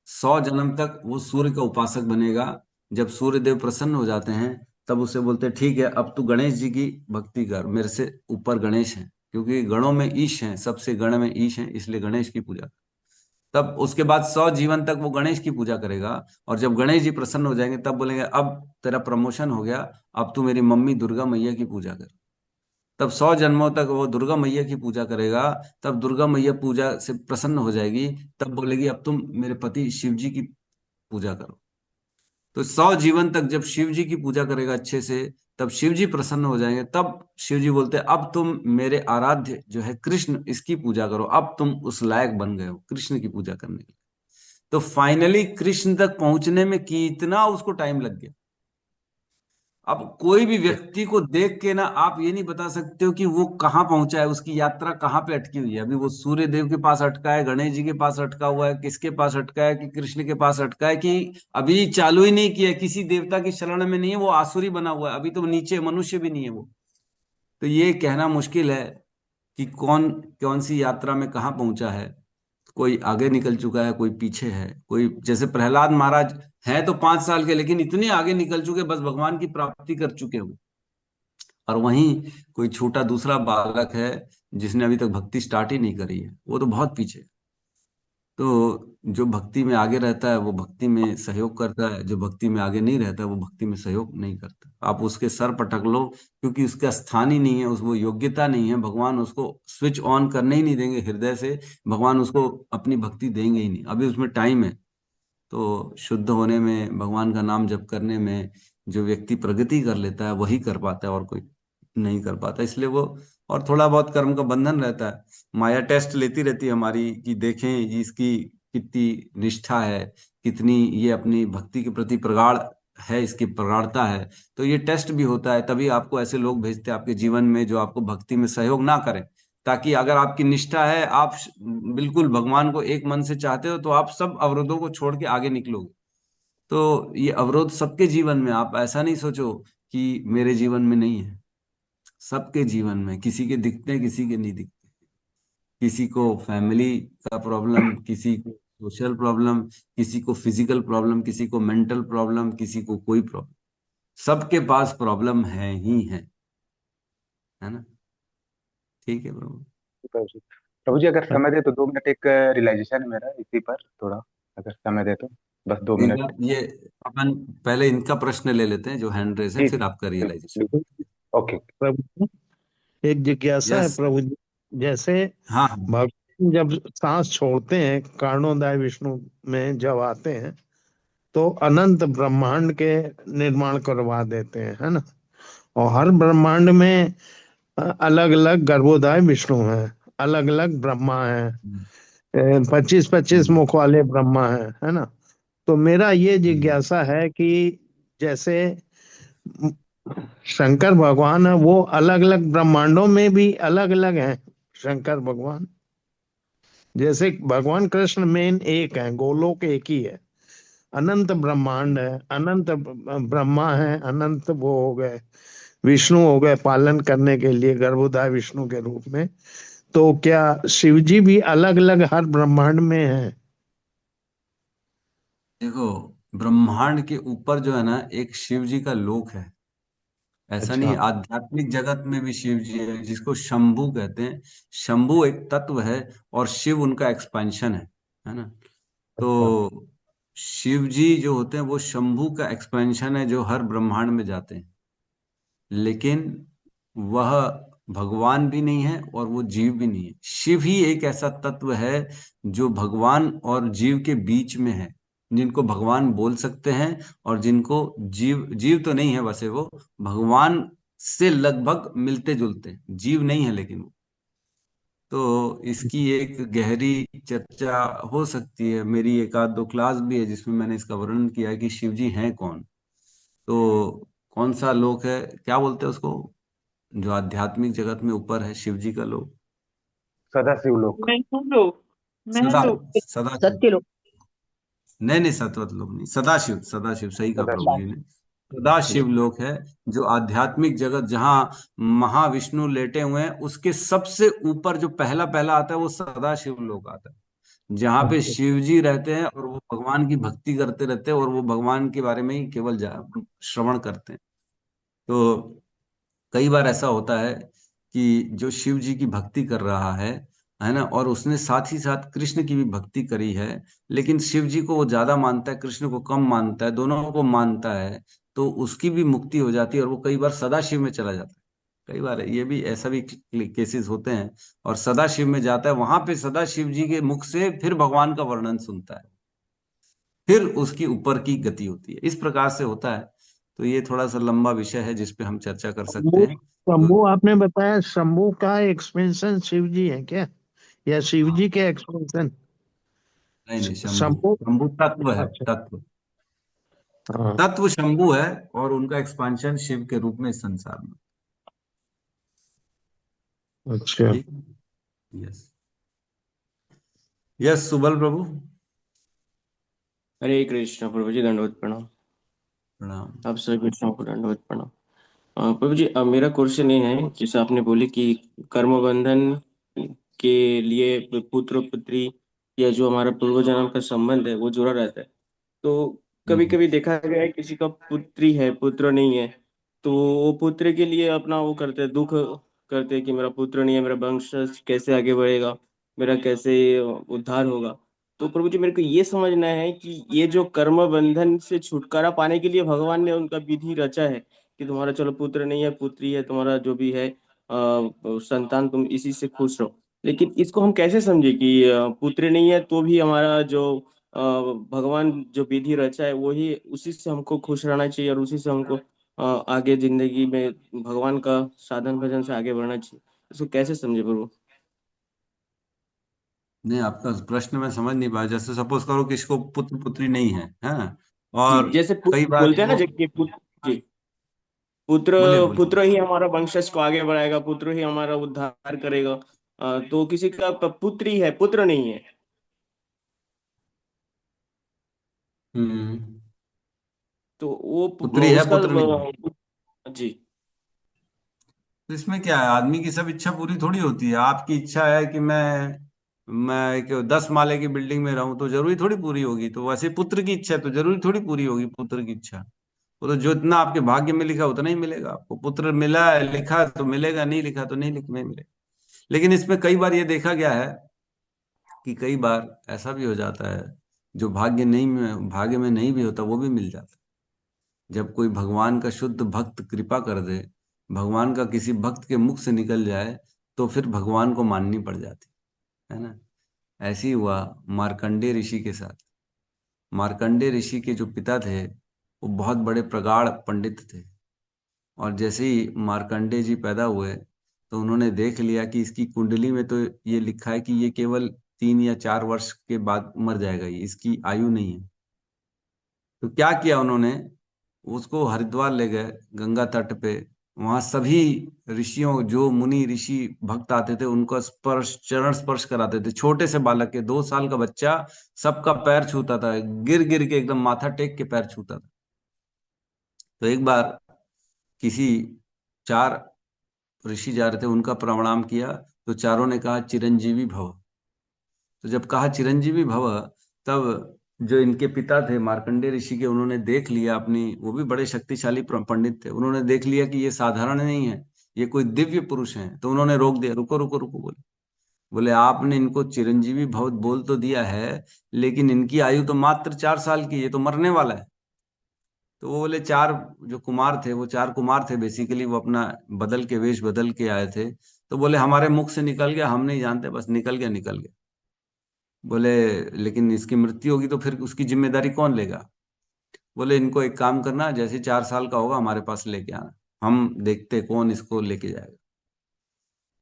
100 जन्म तक वो सूर्य का उपासक बनेगा। जब सूर्य देव प्रसन्न हो जाते हैं तब उसे बोलते हैं ठीक है अब तू गणेश जी की भक्ति कर, मेरे से ऊपर गणेश है, क्योंकि गणों में ईश है, सबसे गण में ईश है, इसलिए गणेश की पूजा। तब उसके बाद 100 जीवन तक वो गणेश की पूजा करेगा। और जब गणेश जी प्रसन्न हो जाएंगे तब बोलेंगे अब तेरा प्रमोशन हो गया, अब तू मेरी मम्मी दुर्गा मैया की पूजा कर। तब 100 जन्मों तक वो दुर्गा मैया की पूजा करेगा। तब दुर्गा मैया पूजा से प्रसन्न हो जाएगी, तब बोलेगी अब तुम मेरे पति शिव जी की पूजा करो। तो 100 जीवन तक जब शिव जी की पूजा करेगा अच्छे से, तब शिव जी प्रसन्न हो जाएंगे। तब शिव जी बोलते हैं अब तुम मेरे आराध्य जो है कृष्ण, इसकी पूजा करो, अब तुम उस लायक बन गए हो कृष्ण की पूजा करने के लिए। तो फाइनली कृष्ण तक पहुंचने में कितना उसको टाइम लग गया। अब कोई भी व्यक्ति को देख के ना आप ये नहीं बता सकते हो कि वो कहाँ पहुंचा है, उसकी यात्रा कहाँ पे अटकी हुई है। अभी वो सूर्य देव के पास अटका है, गणेश जी के पास अटका हुआ है, किसके पास अटका है, कि कृष्ण के पास अटका है, कि अभी चालू ही नहीं किया है, किसी देवता की शरण में नहीं है, वो आसुरी बना हुआ है, अभी तो नीचे मनुष्य भी नहीं है वो। तो ये कहना मुश्किल है कि कौन कौन सी यात्रा में कहाँ पहुंचा है। कोई आगे निकल चुका है, कोई पीछे है। कोई जैसे प्रहलाद महाराज हैं तो 5 साल के, लेकिन इतने आगे निकल चुके, बस भगवान की प्राप्ति कर चुके हो। और वहीं कोई छोटा दूसरा बालक है जिसने अभी तक भक्ति स्टार्ट ही नहीं करी है, वो तो बहुत पीछे है। तो जो भक्ति में आगे रहता है वो भक्ति में सहयोग करता है, जो भक्ति में आगे नहीं रहता है वो भक्ति में सहयोग नहीं करता। आप उसके सर पटक लो, क्योंकि उसका स्थान ही नहीं है, उस वो योग्यता नहीं है, भगवान उसको स्विच ऑन करने ही नहीं देंगे हृदय से, भगवान उसको अपनी भक्ति देंगे ही नहीं, अभी उसमें टाइम है। तो शुद्ध होने में, भगवान का नाम जप करने में जो व्यक्ति प्रगति कर लेता है वही कर पाता है, और कोई नहीं कर पाता। इसलिए वो, और थोड़ा बहुत कर्म का बंधन रहता है। माया टेस्ट लेती रहती है हमारी कि देखें ये इसकी कितनी निष्ठा है, कितनी ये अपनी भक्ति के प्रति प्रगाढ़ है, इसकी प्रगाढ़ता है। तो ये टेस्ट भी होता है, तभी आपको ऐसे लोग भेजते हैं आपके जीवन में जो आपको भक्ति में सहयोग ना करें। ताकि अगर आपकी निष्ठा है, आप बिल्कुल भगवान को एक मन से चाहते हो, तो आप सब अवरोधों को छोड़ के आगे निकलोगे। तो ये अवरोध सबके जीवन में, आप ऐसा नहीं सोचो कि मेरे जीवन में नहीं है, सबके जीवन में। किसी के दिखते हैं, किसी के नहीं दिखते। किसी को फैमिली का प्रॉब्लम, किसी को सोशल प्रॉब्लम, किसी को फिजिकल प्रॉब्लम, किसी को मेंटल प्रॉब्लम, किसी को कोई प्रॉब्लम। सबके पास प्रॉब्लम है ही है ना। ठीक है प्रभु।
प्रभु जी, प्रभु जी अगर समय दे तो 2 मिनट एक रियलाइजेशन है मेरा इसी पर थोड़ा, अगर समय दे तो। बस 2 मिनट।
ये अपन पहले इनका प्रश्न ले लेते हैं जो हैंड रेस है,
जी
फिर
जी,
आपका
बिल्कुल
रियलाइजेशन।
बिल्कुल। ओके।
प्रभु जी, एक जिज्ञासा है
यस।
प्रभु जी। जैसे
हाँ हाँ।
भगवान जब सांस छोड़ते हैं कारणोदय विष्णु में जब आते हैं तो अनंत ब्रह्मांड के निर्माण करवा देते हैं, है ना। और हर ब्रह्मांड में अलग अलग गर्भोदय विष्णु हैं, अलग अलग ब्रह्मा हैं,
हम्म,
25-25
हम्म,
मुख वाले ब्रह्मा हैं, है ना। तो मेरा ये
हम्म।
जिज्ञासा है कि जैसे शंकर भगवान है वो अलग अलग ब्रह्मांडों में भी अलग अलग हैं। शंकर भगवान जैसे भगवान कृष्ण मेन एक है, गोलोक एक ही है, अनंत ब्रह्मांड है, अनंत ब्रह्मा है, अनंत वो हो गए, विष्णु हो गए पालन करने के लिए गर्भोदय विष्णु के रूप में। तो क्या शिव जी भी अलग अलग हर ब्रह्मांड में है?
देखो, ब्रह्मांड के ऊपर जो है ना एक शिव जी का लोक है। ऐसा नहीं,
अच्छा।
आध्यात्मिक जगत में भी शिव जी है जिसको शंभु कहते हैं। शंभु एक तत्व है और शिव उनका एक्सपेंशन है ना।
अच्छा।
तो शिव जी जो होते हैं वो शंभु का एक्सपेंशन है जो हर ब्रह्मांड में जाते हैं। लेकिन वह भगवान भी नहीं है और वो जीव भी नहीं है। शिव ही एक ऐसा तत्व है जो भगवान और जीव के बीच में है, जिनको भगवान बोल सकते हैं और जिनको जीव जीव तो नहीं है वैसे, वो भगवान से लगभग मिलते जुलते हैं, जीव नहीं है लेकिन वो। तो इसकी एक गहरी चर्चा हो सकती है। मेरी एक आध दो क्लास भी है जिसमें मैंने इसका वर्णन किया है कि शिव जी हैं कौन। तो कौन सा लोक है, क्या बोलते हैं उसको, जो आध्यात्मिक जगत में ऊपर है शिव जी का लोक?
सदाशिव लोक।
महलोक।
सदा,
महलोक।
सदाशिव।
सत्यलोक।
नहीं नहीं, सतवत लोक नहीं, सदाशिव, सदाशिव सही कहा प्रभु
सदाशिव।
जी ने। सदाशिव लोक है जो आध्यात्मिक जगत, जहाँ महाविष्णु लेटे हुए हैं उसके सबसे ऊपर जो पहला पहला आता है वो सदाशिव लोक आता है, जहाँ पे
अच्छा।
शिव जी रहते हैं और वो भगवान की भक्ति करते रहते हैं और वो भगवान के बारे में ही केवल श्रवण करते हैं। तो कई बार ऐसा होता है कि जो शिव जी की भक्ति कर रहा है ना, और उसने साथ ही साथ कृष्ण की भी भक्ति करी है, लेकिन शिव जी को वो ज्यादा मानता है, कृष्ण को कम मानता है, दोनों को मानता है, तो उसकी भी मुक्ति हो जाती है और वो कई बार सदाशिव में चला जाता है। कई बार ये भी ऐसा भी केसेस होते हैं और सदाशिव में जाता है, वहां पे सदाशिव जी के मुख से फिर भगवान का वर्णन सुनता है, फिर उसकी ऊपर की गति होती है, इस प्रकार से होता है। तो ये थोड़ा सा लंबा विषय है जिस पे हम चर्चा कर सकते
शंभु
हैं। तो
शंभु आपने बताया शंभु का एक्सपेंशन शिव जी है क्या, या शिव
हाँ,
जी के एक्सपेंशन?
नहीं नहीं, शंभु,
शंभु।
शंभु तत्व है,
अच्छा।
तत्व।
हाँ।
तत्व शंभु है और उनका एक्सपांशन शिव के रूप में इस संसार में।
अच्छा।
ठीक। यस। यस सुबल प्रभु।
हरे कृष्ण प्रभु जी, दंडवत प्रणाम।
प्रणाम।
आप सभी कृष्णों को दंडवत प्रणाम। प्रभु जी, अब मेरा क्वेश्चन ये है, जैसे आपने बोले कि कर्म बंधन के लिए पुत्र पुत्री या जो हमारा पूर्व जन्म का संबंध है वो जुड़ा रहता है। तो कभी
हम्म
कभी देखा गया है किसी का पुत्री है पुत्र नहीं है, तो वो पुत्र के लिए अपना वो करते हैं, दुख करते हैं कि मेरा पुत्र नहीं है, मेरा वंश कैसे आगे बढ़ेगा, मेरा कैसे उद्धार होगा। तो प्रभु जी, मेरे को ये समझना है कि ये जो कर्म बंधन से छुटकारा पाने के लिए भगवान ने उनका विधि रचा है कि तुम्हारा चलो पुत्र नहीं है पुत्री है, तुम्हारा जो भी है संतान, तुम इसी से खुश रहो। लेकिन इसको हम कैसे समझे कि पुत्र नहीं है तो भी हमारा जो भगवान जो विधि रचा है वही, उसी से हमको खुश रहना चाहिए और उसी से हमको आगे जिंदगी में भगवान का साधन भजन से आगे बढ़ना चाहिए। इसको कैसे समझे प्रभु?
नहीं, आपका प्रश्न मैं समझ नहीं पाया। जैसे सपोज करो कि इसको पुत्र पुत्री नहीं है ना,
जी,
और
जैसे
कई बार
बोलते हैं ना,
वो,
जबकि जी, पुत्र
बोलिए बोलिए।
पुत्र ही हमारा वंशज को आगे बढ़ाएगा, पुत्र ही हमारा उद्धार करेगा। तो किसी का पुत्री है पुत्र नहीं है।
हम्म।
तो वो
पुत्री है
उसका
पुत्र नहीं है,
जी।
तो इसमें क्या है, आदमी की सब इच्छा पूरी थोड़ी होती है। आपकी इच्छा है कि मैं एक 10 माले की बिल्डिंग में रहूं, तो जरूरी थोड़ी पूरी होगी। तो वैसे पुत्र की इच्छा है तो जरूरी थोड़ी पूरी होगी पुत्र की इच्छा। वो तो जो इतना आपके भाग्य में लिखा उतना ही मिलेगा आपको। पुत्र मिला है, लिखा तो मिलेगा, नहीं लिखा तो नहीं मिलेगा। लेकिन इसमें कई बार ये देखा गया है कि कई बार ऐसा भी हो जाता है जो भाग्य में नहीं भी होता वो भी मिल जाता। जब कोई भगवान का शुद्ध भक्त कृपा कर दे, भगवान का किसी भक्त के मुख से निकल जाए, तो फिर भगवान को माननी पड़ जाती है ना। ऐसे ही हुआ मार्कंडेय ऋषि के साथ। मार्कंडेय ऋषि के जो पिता थे वो बहुत बड़े प्रगाढ़ पंडित थे, और जैसे ही मार्कंडेय जी पैदा हुए तो उन्होंने देख लिया कि इसकी कुंडली में तो ये लिखा है कि ये केवल 3 या 4 वर्ष के बाद मर जाएगा, ये इसकी आयु नहीं है। तो क्या किया उन्होंने, उसको हरिद्वार ले गए, गंगा तट पे। वहां सभी ऋषियों, जो मुनि ऋषि भक्त आते थे, उनको स्पर्श, चरण स्पर्श कराते थे। छोटे से बालक के, 2 साल का बच्चा सबका पैर छूता था, गिर गिर के एकदम माथा टेक के पैर छूता था। तो एक बार किसी 4 ऋषि जा रहे थे, उनका प्रणाम किया, तो चारों ने कहा चिरंजीवी भव। तो जब कहा चिरंजीवी भव, तब जो इनके पिता थे मार्कंडेय ऋषि के, उन्होंने देख लिया अपनी, वो भी बड़े शक्तिशाली पंडित थे, उन्होंने देख लिया कि ये साधारण नहीं है, ये कोई दिव्य पुरुष है। तो उन्होंने रोक दिया, रुको रुको रुको, बोले बोले आपने इनको चिरंजीवी भव बोल तो दिया है, लेकिन इनकी आयु तो मात्र 4 साल की, ये तो मरने वाला है। तो वो बोले, 4 जो कुमार थे, वो 4 कुमार थे बेसिकली, वो अपना बदल के, वेश बदल के आए थे। तो बोले हमारे मुख से निकल गया, हम नहीं जानते, बस निकल गया निकल गया। बोले लेकिन इसकी मृत्यु होगी तो फिर उसकी जिम्मेदारी कौन लेगा। बोले इनको एक काम करना, जैसे 4 साल का होगा हमारे पास लेके आना, हम देखते कौन इसको लेके जाएगा।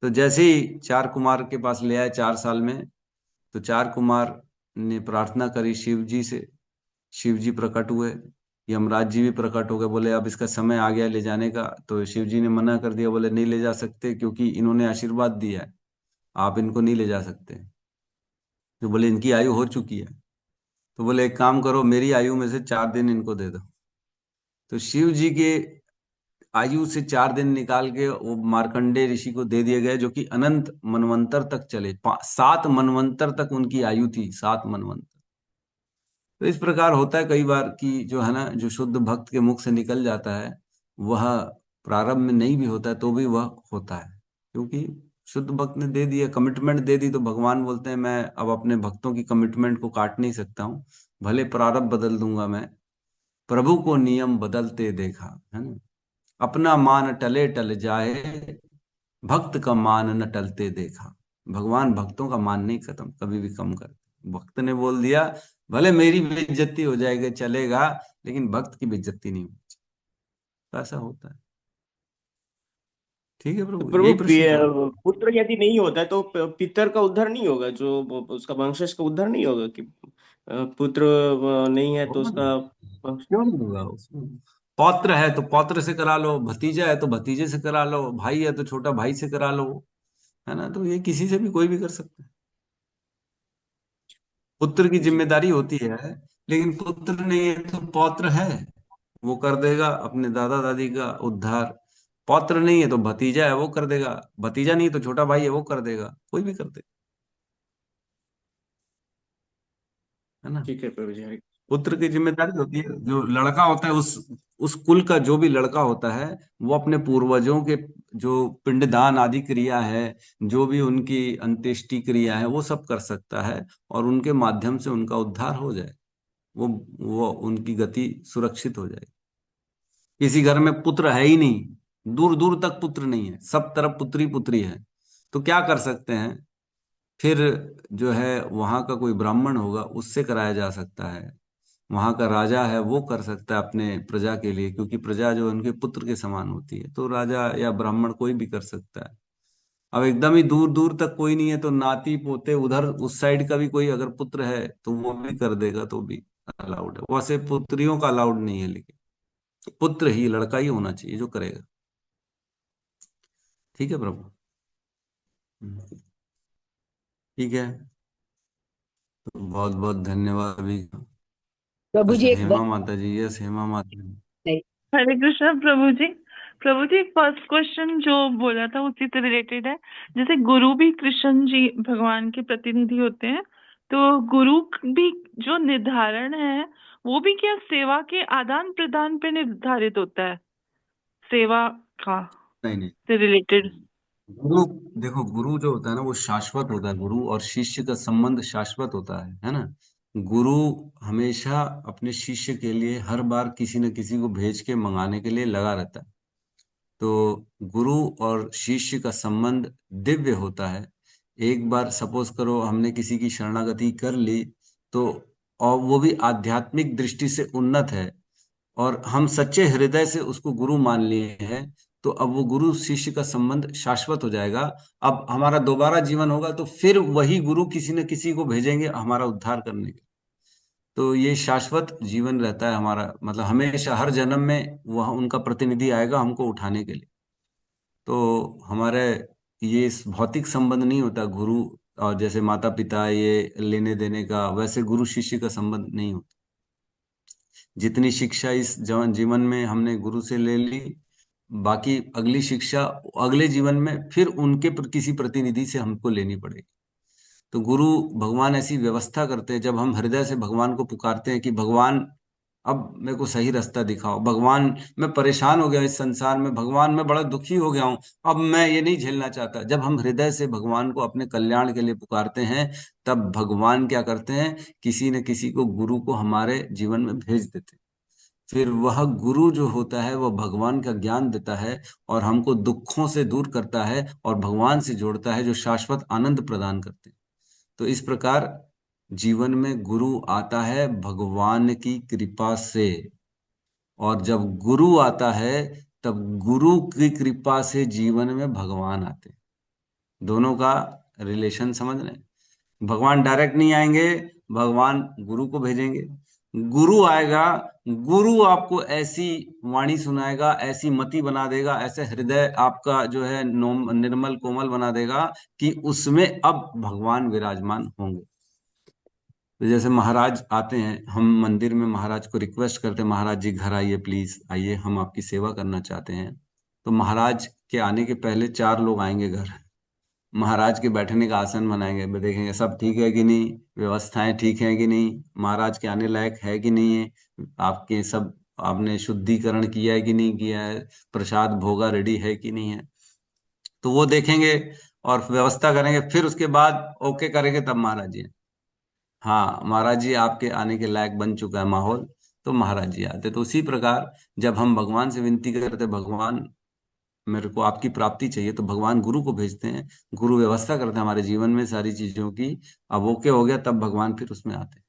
तो जैसे ही 4 कुमार के पास ले आए 4 साल में, तो 4 कुमार ने प्रार्थना करी शिव जी से। शिव जी प्रकट हुए, यमराज जी भी प्रकट हो गए। बोले अब इसका समय आ गया ले जाने का। तो शिव जी ने मना कर दिया, बोले नहीं ले जा सकते, क्योंकि इन्होंने आशीर्वाद दिया है, आप इनको नहीं ले जा सकते। तो बोले इनकी आयु हो चुकी है। तो बोले एक काम करो, मेरी आयु में से 4 दिन इनको दे दो। तो शिव जी के आयु से 4 दिन निकाल के वो मार्कंडेय ऋषि को दे दिए गए, जो कि अनंत मनवंतर तक चले। 7 मनवंतर तक उनकी आयु थी, 7 मनवंतर। तो इस प्रकार होता है कई बार कि जो है ना, जो शुद्ध भक्त के मुख से निकल जाता है, वह प्रारंभ में नहीं भी होता है तो भी वह होता है, क्योंकि शुद्ध भक्त ने दे दिया, कमिटमेंट दे दी। तो भगवान बोलते हैं मैं अब अपने भक्तों की कमिटमेंट को काट नहीं सकता हूँ, भले प्रारब्ध बदल दूंगा मैं, प्रभु को नियम बदलते देखा है ना। अपना मान टले टल जाए, भक्त का मान न टलते देखा। भगवान भक्तों का मान नहीं खत्म कभी भी कम करते। भक्त ने बोल दिया भले मेरी बेइज्जती हो जाएगी चलेगा, लेकिन भक्त की बेइज्जती नहीं होनी चाहिए। तो ऐसा होता है। ठीक है
तो
प्रभु,
प्रभु
यही प्रश्न था।
पुत्र यदि नहीं होता है तो पितर का उद्धार नहीं होगा, जो उसका वंशज का उद्धार नहीं होगा कि पुत्र नहीं है तो
होगा
उसका
ना, क्यों नहीं होगा उसमें। पौत्र है तो पौत्र से करा लो, भतीजा है तो भतीजे से करा लो, भाई है तो छोटा भाई से करा लो, है ना। तो ये किसी से भी कोई भी कर सकता है। पुत्र की
जी
जिम्मेदारी होती है, लेकिन पुत्र नहीं है तो पौत्र है, वो कर देगा अपने दादा दादी का उद्धार। पौत्र नहीं है तो भतीजा है, वो कर देगा। भतीजा नहीं है तो छोटा भाई है, वो कर देगा, कोई भी कर देगा, है ना।
ठीक है प्रभु जी, हरे
पुत्र की जिम्मेदारी होती है, जो लड़का होता है उस कुल का जो भी लड़का होता है, वो अपने पूर्वजों के जो पिंडदान आदि क्रिया है, जो भी उनकी अंत्येष्टि क्रिया है, वो सब कर सकता है, और उनके माध्यम से उनका उद्धार हो जाए, वो वो उनकी गति सुरक्षित हो जाए। किसी घर में पुत्र है ही नहीं, दूर दूर तक पुत्र नहीं है, सब तरफ पुत्री पुत्री है, तो क्या कर सकते हैं फिर। जो है वहां का कोई ब्राह्मण होगा, उससे कराया जा सकता है। वहां का राजा है, वो कर सकता है अपने प्रजा के लिए, क्योंकि प्रजा जो है उनके पुत्र के समान होती है, तो राजा या ब्राह्मण कोई भी कर सकता है। अब एकदम ही दूर दूर तक कोई नहीं है, तो नाती पोते उधर उस साइड का भी कोई अगर पुत्र है तो वो भी कर देगा, तो भी अलाउड है। वैसे पुत्रियों का अलाउड नहीं है, लेकिन पुत्र ही, लड़का ही होना चाहिए जो करेगा। ठीक है प्रभु। हम्म, ठीक है, तो बहुत बहुत धन्यवाद अभी।
प्रभु जी
अच्छा,
एक
हेमा माता जी, यस हेमा माता जी।
हरे कृष्णा प्रभु जी। प्रभु जी फर्स्ट क्वेश्चन जो बोला था उसी से रिलेटेड है। जैसे गुरु भी कृष्ण जी भगवान के प्रतिनिधि होते हैं, तो गुरु भी जो निर्धारण है वो भी क्या सेवा के आदान प्रदान पे निर्धारित होता है, सेवा का
नहीं नहीं,
से रिलेटेड?
गुरु, देखो गुरु जो होता है ना वो शाश्वत होता है, गुरु और शिष्य का संबंध शाश्वत होता है ना। गुरु हमेशा अपने शिष्य के लिए हर बार किसी न किसी को भेज के मंगाने के लिए लगा रहता है। तो गुरु और शिष्य का संबंध दिव्य होता है। एक बार सपोज करो हमने किसी की शरणागति कर ली, तो और वो भी आध्यात्मिक दृष्टि से उन्नत है और हम सच्चे हृदय से उसको गुरु मान लिए हैं, तो अब वो गुरु शिष्य का संबंध शाश्वत हो जाएगा। अब हमारा दोबारा जीवन होगा तो फिर वही गुरु किसी न किसी को भेजेंगे हमारा उद्धार करने के। तो ये शाश्वत जीवन रहता है हमारा, मतलब हमेशा हर जन्म में वह उनका प्रतिनिधि आएगा हमको उठाने के लिए। तो हमारे ये इस भौतिक संबंध नहीं होता गुरु और जैसे माता पिता ये लेने देने का, वैसे गुरु शिष्य का संबंध नहीं होता। जितनी शिक्षा इस जीवन में हमने गुरु से ले ली, बाकी अगली शिक्षा अगले जीवन में फिर उनके किसी प्रतिनिधि से हमको लेनी पड़ेगी। तो गुरु भगवान ऐसी व्यवस्था करते हैं, जब हम हृदय से भगवान को पुकारते हैं कि भगवान अब मेरे को सही रास्ता दिखाओ, भगवान मैं परेशान हो गया इस संसार में, भगवान मैं बड़ा दुखी हो गया हूं, अब मैं ये नहीं झेलना चाहता। जब हम हृदय से भगवान को अपने कल्याण के लिए पुकारते हैं, तब भगवान क्या करते हैं, किसी न किसी को गुरु को हमारे जीवन में भेज देते हैं। फिर वह गुरु जो होता है वह भगवान का ज्ञान देता है और हमको दुखों से दूर करता है और भगवान से जोड़ता है, जो शाश्वत आनंद प्रदान करते हैं। तो इस प्रकार जीवन में गुरु आता है भगवान की कृपा से, और जब गुरु आता है तब गुरु की कृपा से जीवन में भगवान आते हैं। दोनों का रिलेशन समझ रहे हैं? भगवान डायरेक्ट नहीं आएंगे, भगवान गुरु को भेजेंगे। गुरु आएगा, गुरु आपको ऐसी वाणी सुनाएगा, ऐसी मति बना देगा, ऐसे हृदय आपका जो है निर्मल कोमल बना देगा कि उसमें अब भगवान विराजमान होंगे। तो जैसे महाराज आते हैं, हम मंदिर में महाराज को रिक्वेस्ट करते हैं, महाराज जी घर आइए, प्लीज आइए, हम आपकी सेवा करना चाहते हैं। तो महाराज के आने के पहले 4 लोग आएंगे घर, महाराज के बैठने का आसन बनाएंगे, देखेंगे सब ठीक है कि नहीं, व्यवस्थाएं ठीक है कि नहीं, महाराज के आने लायक है कि नहीं है, आपके सब आपने शुद्धिकरण किया है कि नहीं किया है, प्रसाद भोगा रेडी है कि नहीं है। तो वो देखेंगे और व्यवस्था करेंगे, फिर उसके बाद ओके करेंगे, तब महाराज जी हाँ महाराज जी आपके आने के लायक बन चुका है माहौल, तो महाराज जी आते। तो उसी प्रकार जब हम भगवान से विनती करते, भगवान मेरे को आपकी प्राप्ति चाहिए, तो भगवान गुरु को भेजते हैं, गुरु व्यवस्था करते हैं हमारे जीवन में सारी चीजों की। अब ओके हो गया तब भगवान फिर उसमें आते हैं।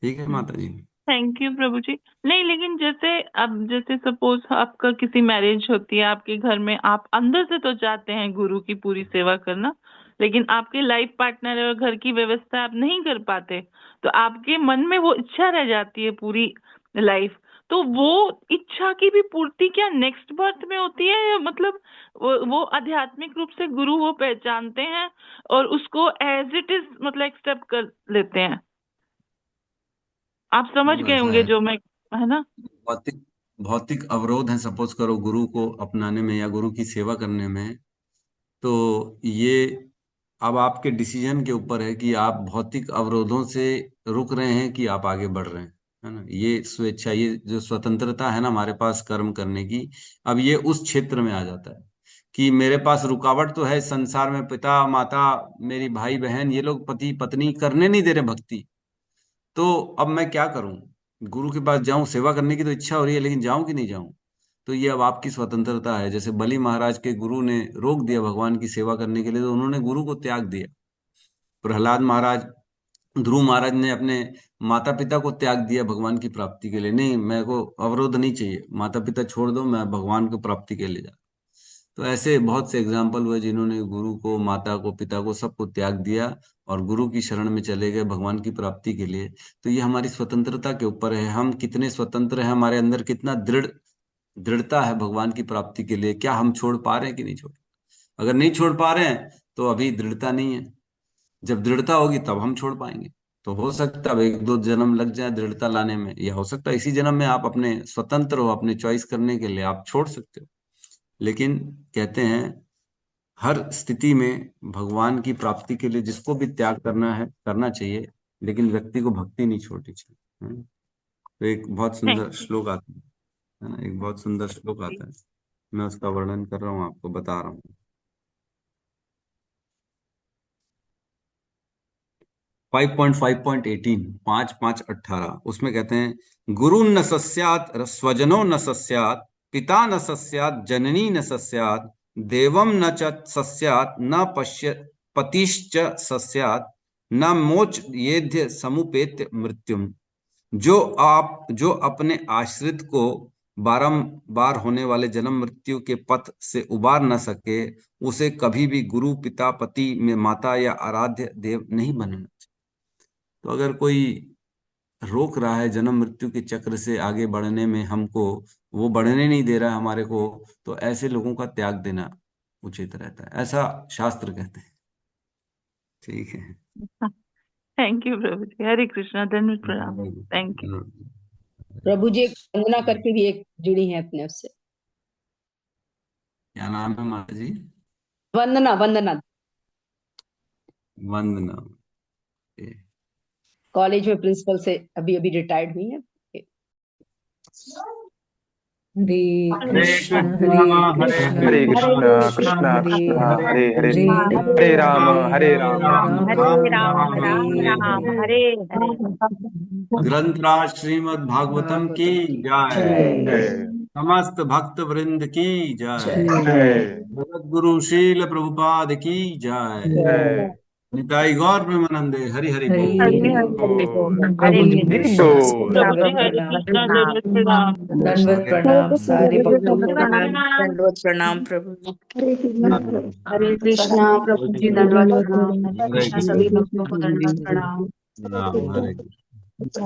ठीक है माता जी।
थैंक यू प्रभु जी। नहीं, लेकिन जैसे अब जैसे सपोज आपका किसी मैरिज होती है आपके घर में, आप अंदर से तो चाहते हैं गुरु की पूरी सेवा करना, लेकिन आपके लाइफ पार्टनर और घर की व्यवस्था आप नहीं कर पाते, तो आपके मन में वो इच्छा रह जाती है पूरी लाइफ। तो वो इच्छा की भी पूर्ति क्या नेक्स्ट बर्थ में होती है, या मतलब वो आध्यात्मिक रूप से गुरु वो पहचानते हैं और उसको एज इट इज मतलब एक्सेप्ट कर लेते हैं? आप समझ
वो
गए
ऐसा
होंगे
है,
जो मैं, है ना?
भौतिक भौतिक अवरोध है सपोज करो गुरु को अपनाने में या गुरु की सेवा करने में, तो ये अब आपके डिसीजन के ऊपर है कि आप भौतिक अवरोधों से रुक रहे हैं कि आप आगे बढ़ रहे हैं, है ना। ये स्वेच्छा, ये जो स्वतंत्रता है ना हमारे पास कर्म करने की, अब ये उस क्षेत्र में आ जाता है कि मेरे पास रुकावट तो है संसार में, पिता माता मेरी भाई बहन ये लोग पति पत्नी करने नहीं दे रहे भक्ति, तो अब मैं क्या करूं, गुरु के पास जाऊं, सेवा करने की तो इच्छा हो रही है लेकिन जाऊं कि नहीं जाऊं। तो ये अब आपकी स्वतंत्रता है। जैसे बलि महाराज के गुरु ने रोक दिया भगवान की सेवा करने के लिए, तो उन्होंने गुरु को त्याग दिया। प्रहलाद महाराज, ध्रुव महाराज ने अपने माता पिता को त्याग दिया भगवान की प्राप्ति के लिए, नहीं मेरे को अवरोध नहीं चाहिए, माता पिता छोड़ दो, मैं भगवान को प्राप्ति के लिए जा। तो ऐसे बहुत से एग्जाम्पल हुए जिन्होंने गुरु को, माता को, पिता को, सबको त्याग दिया और गुरु की शरण में चले गए भगवान की प्राप्ति के लिए। तो ये हमारी स्वतंत्रता के ऊपर है, हम कितने स्वतंत्र हैं, हमारे अंदर कितना दृढ़ता है भगवान की प्राप्ति के लिए, क्या हम छोड़ पा रहे हैं कि नहीं छोड़। अगर नहीं छोड़ पा रहे हैं तो अभी दृढ़ता नहीं है, जब दृढ़ता होगी तब हम छोड़ पाएंगे। तो हो सकता है अब 1-2 जन्म लग जाए दृढ़ता लाने में, या हो सकता है इसी जन्म में आप अपने स्वतंत्र हो, अपने चॉइस करने के लिए आप छोड़ सकते हो। लेकिन कहते हैं हर स्थिति में भगवान की प्राप्ति के लिए जिसको भी त्याग करना है करना चाहिए, लेकिन व्यक्ति को भक्ति नहीं छोड़नी चाहिए। तो एक बहुत
थैंक
सुंदर श्लोक आता है ना, एक बहुत सुंदर श्लोक आता है, मैं उसका वर्णन कर रहा हूँ, आपको बता रहा हूँ। 5.5.18 5.5.18 उसमें कहते हैं गुरु न सस्यात् स्वजनो न सस्यात् पिता न सस्यात् जननी न सस्यात् देवम न च सस्यात् न पतिश्च सस्यात् न मोच येध्य समुपेत्य मृत्युम। जो अपने आश्रित को बारंबार होने वाले जन्म मृत्यु के पथ से उबार न सके उसे कभी भी गुरु पिता पति में माता या आराध्य देव नहीं बनना। तो अगर कोई रोक रहा है जन्म मृत्यु के चक्र से आगे बढ़ने में, हमको वो बढ़ने नहीं दे रहा है हमारे को, तो ऐसे लोगों का त्याग देना उचित रहता है, ऐसा शास्त्र कहते हैं। ठीक है,
थैंक यू प्रभु जी। हरे कृष्णा, धन्यवाद, प्रणाम, थैंक यू।
प्रभु जी एक वंदना करके भी एक जुड़ी है अपने उससे।
क्या नाम है माता जी?
वंदना वंदना
वंदना
कॉलेज में प्रिंसिपल से अभी अभी रिटायर्ड हुई है।
हरे कृष्ण
हरे कृष्ण कृष्ण कृष्ण हरे हरे हरे राम
राम
हरे हरे।
ग्रंथराज श्रीमद् भागवतम की जय, समस्त भक्त वृंद की जय, गुरु शील प्रभुपाद की जय, निताई गौर प्रेमानंदे। हरि हरि बोल।
प्रभु जी हरे कृष्णा, जय श्री राम।
दंडवत प्रणाम सारे भक्तों को।
दंडवत प्रणाम प्रभु जी।
हरे कृष्णा प्रभु जी, दंडवत प्रणाम। हरे
हरे
कृष्णा सभी भक्तों को दंडवत प्रणाम।
कृष्ण।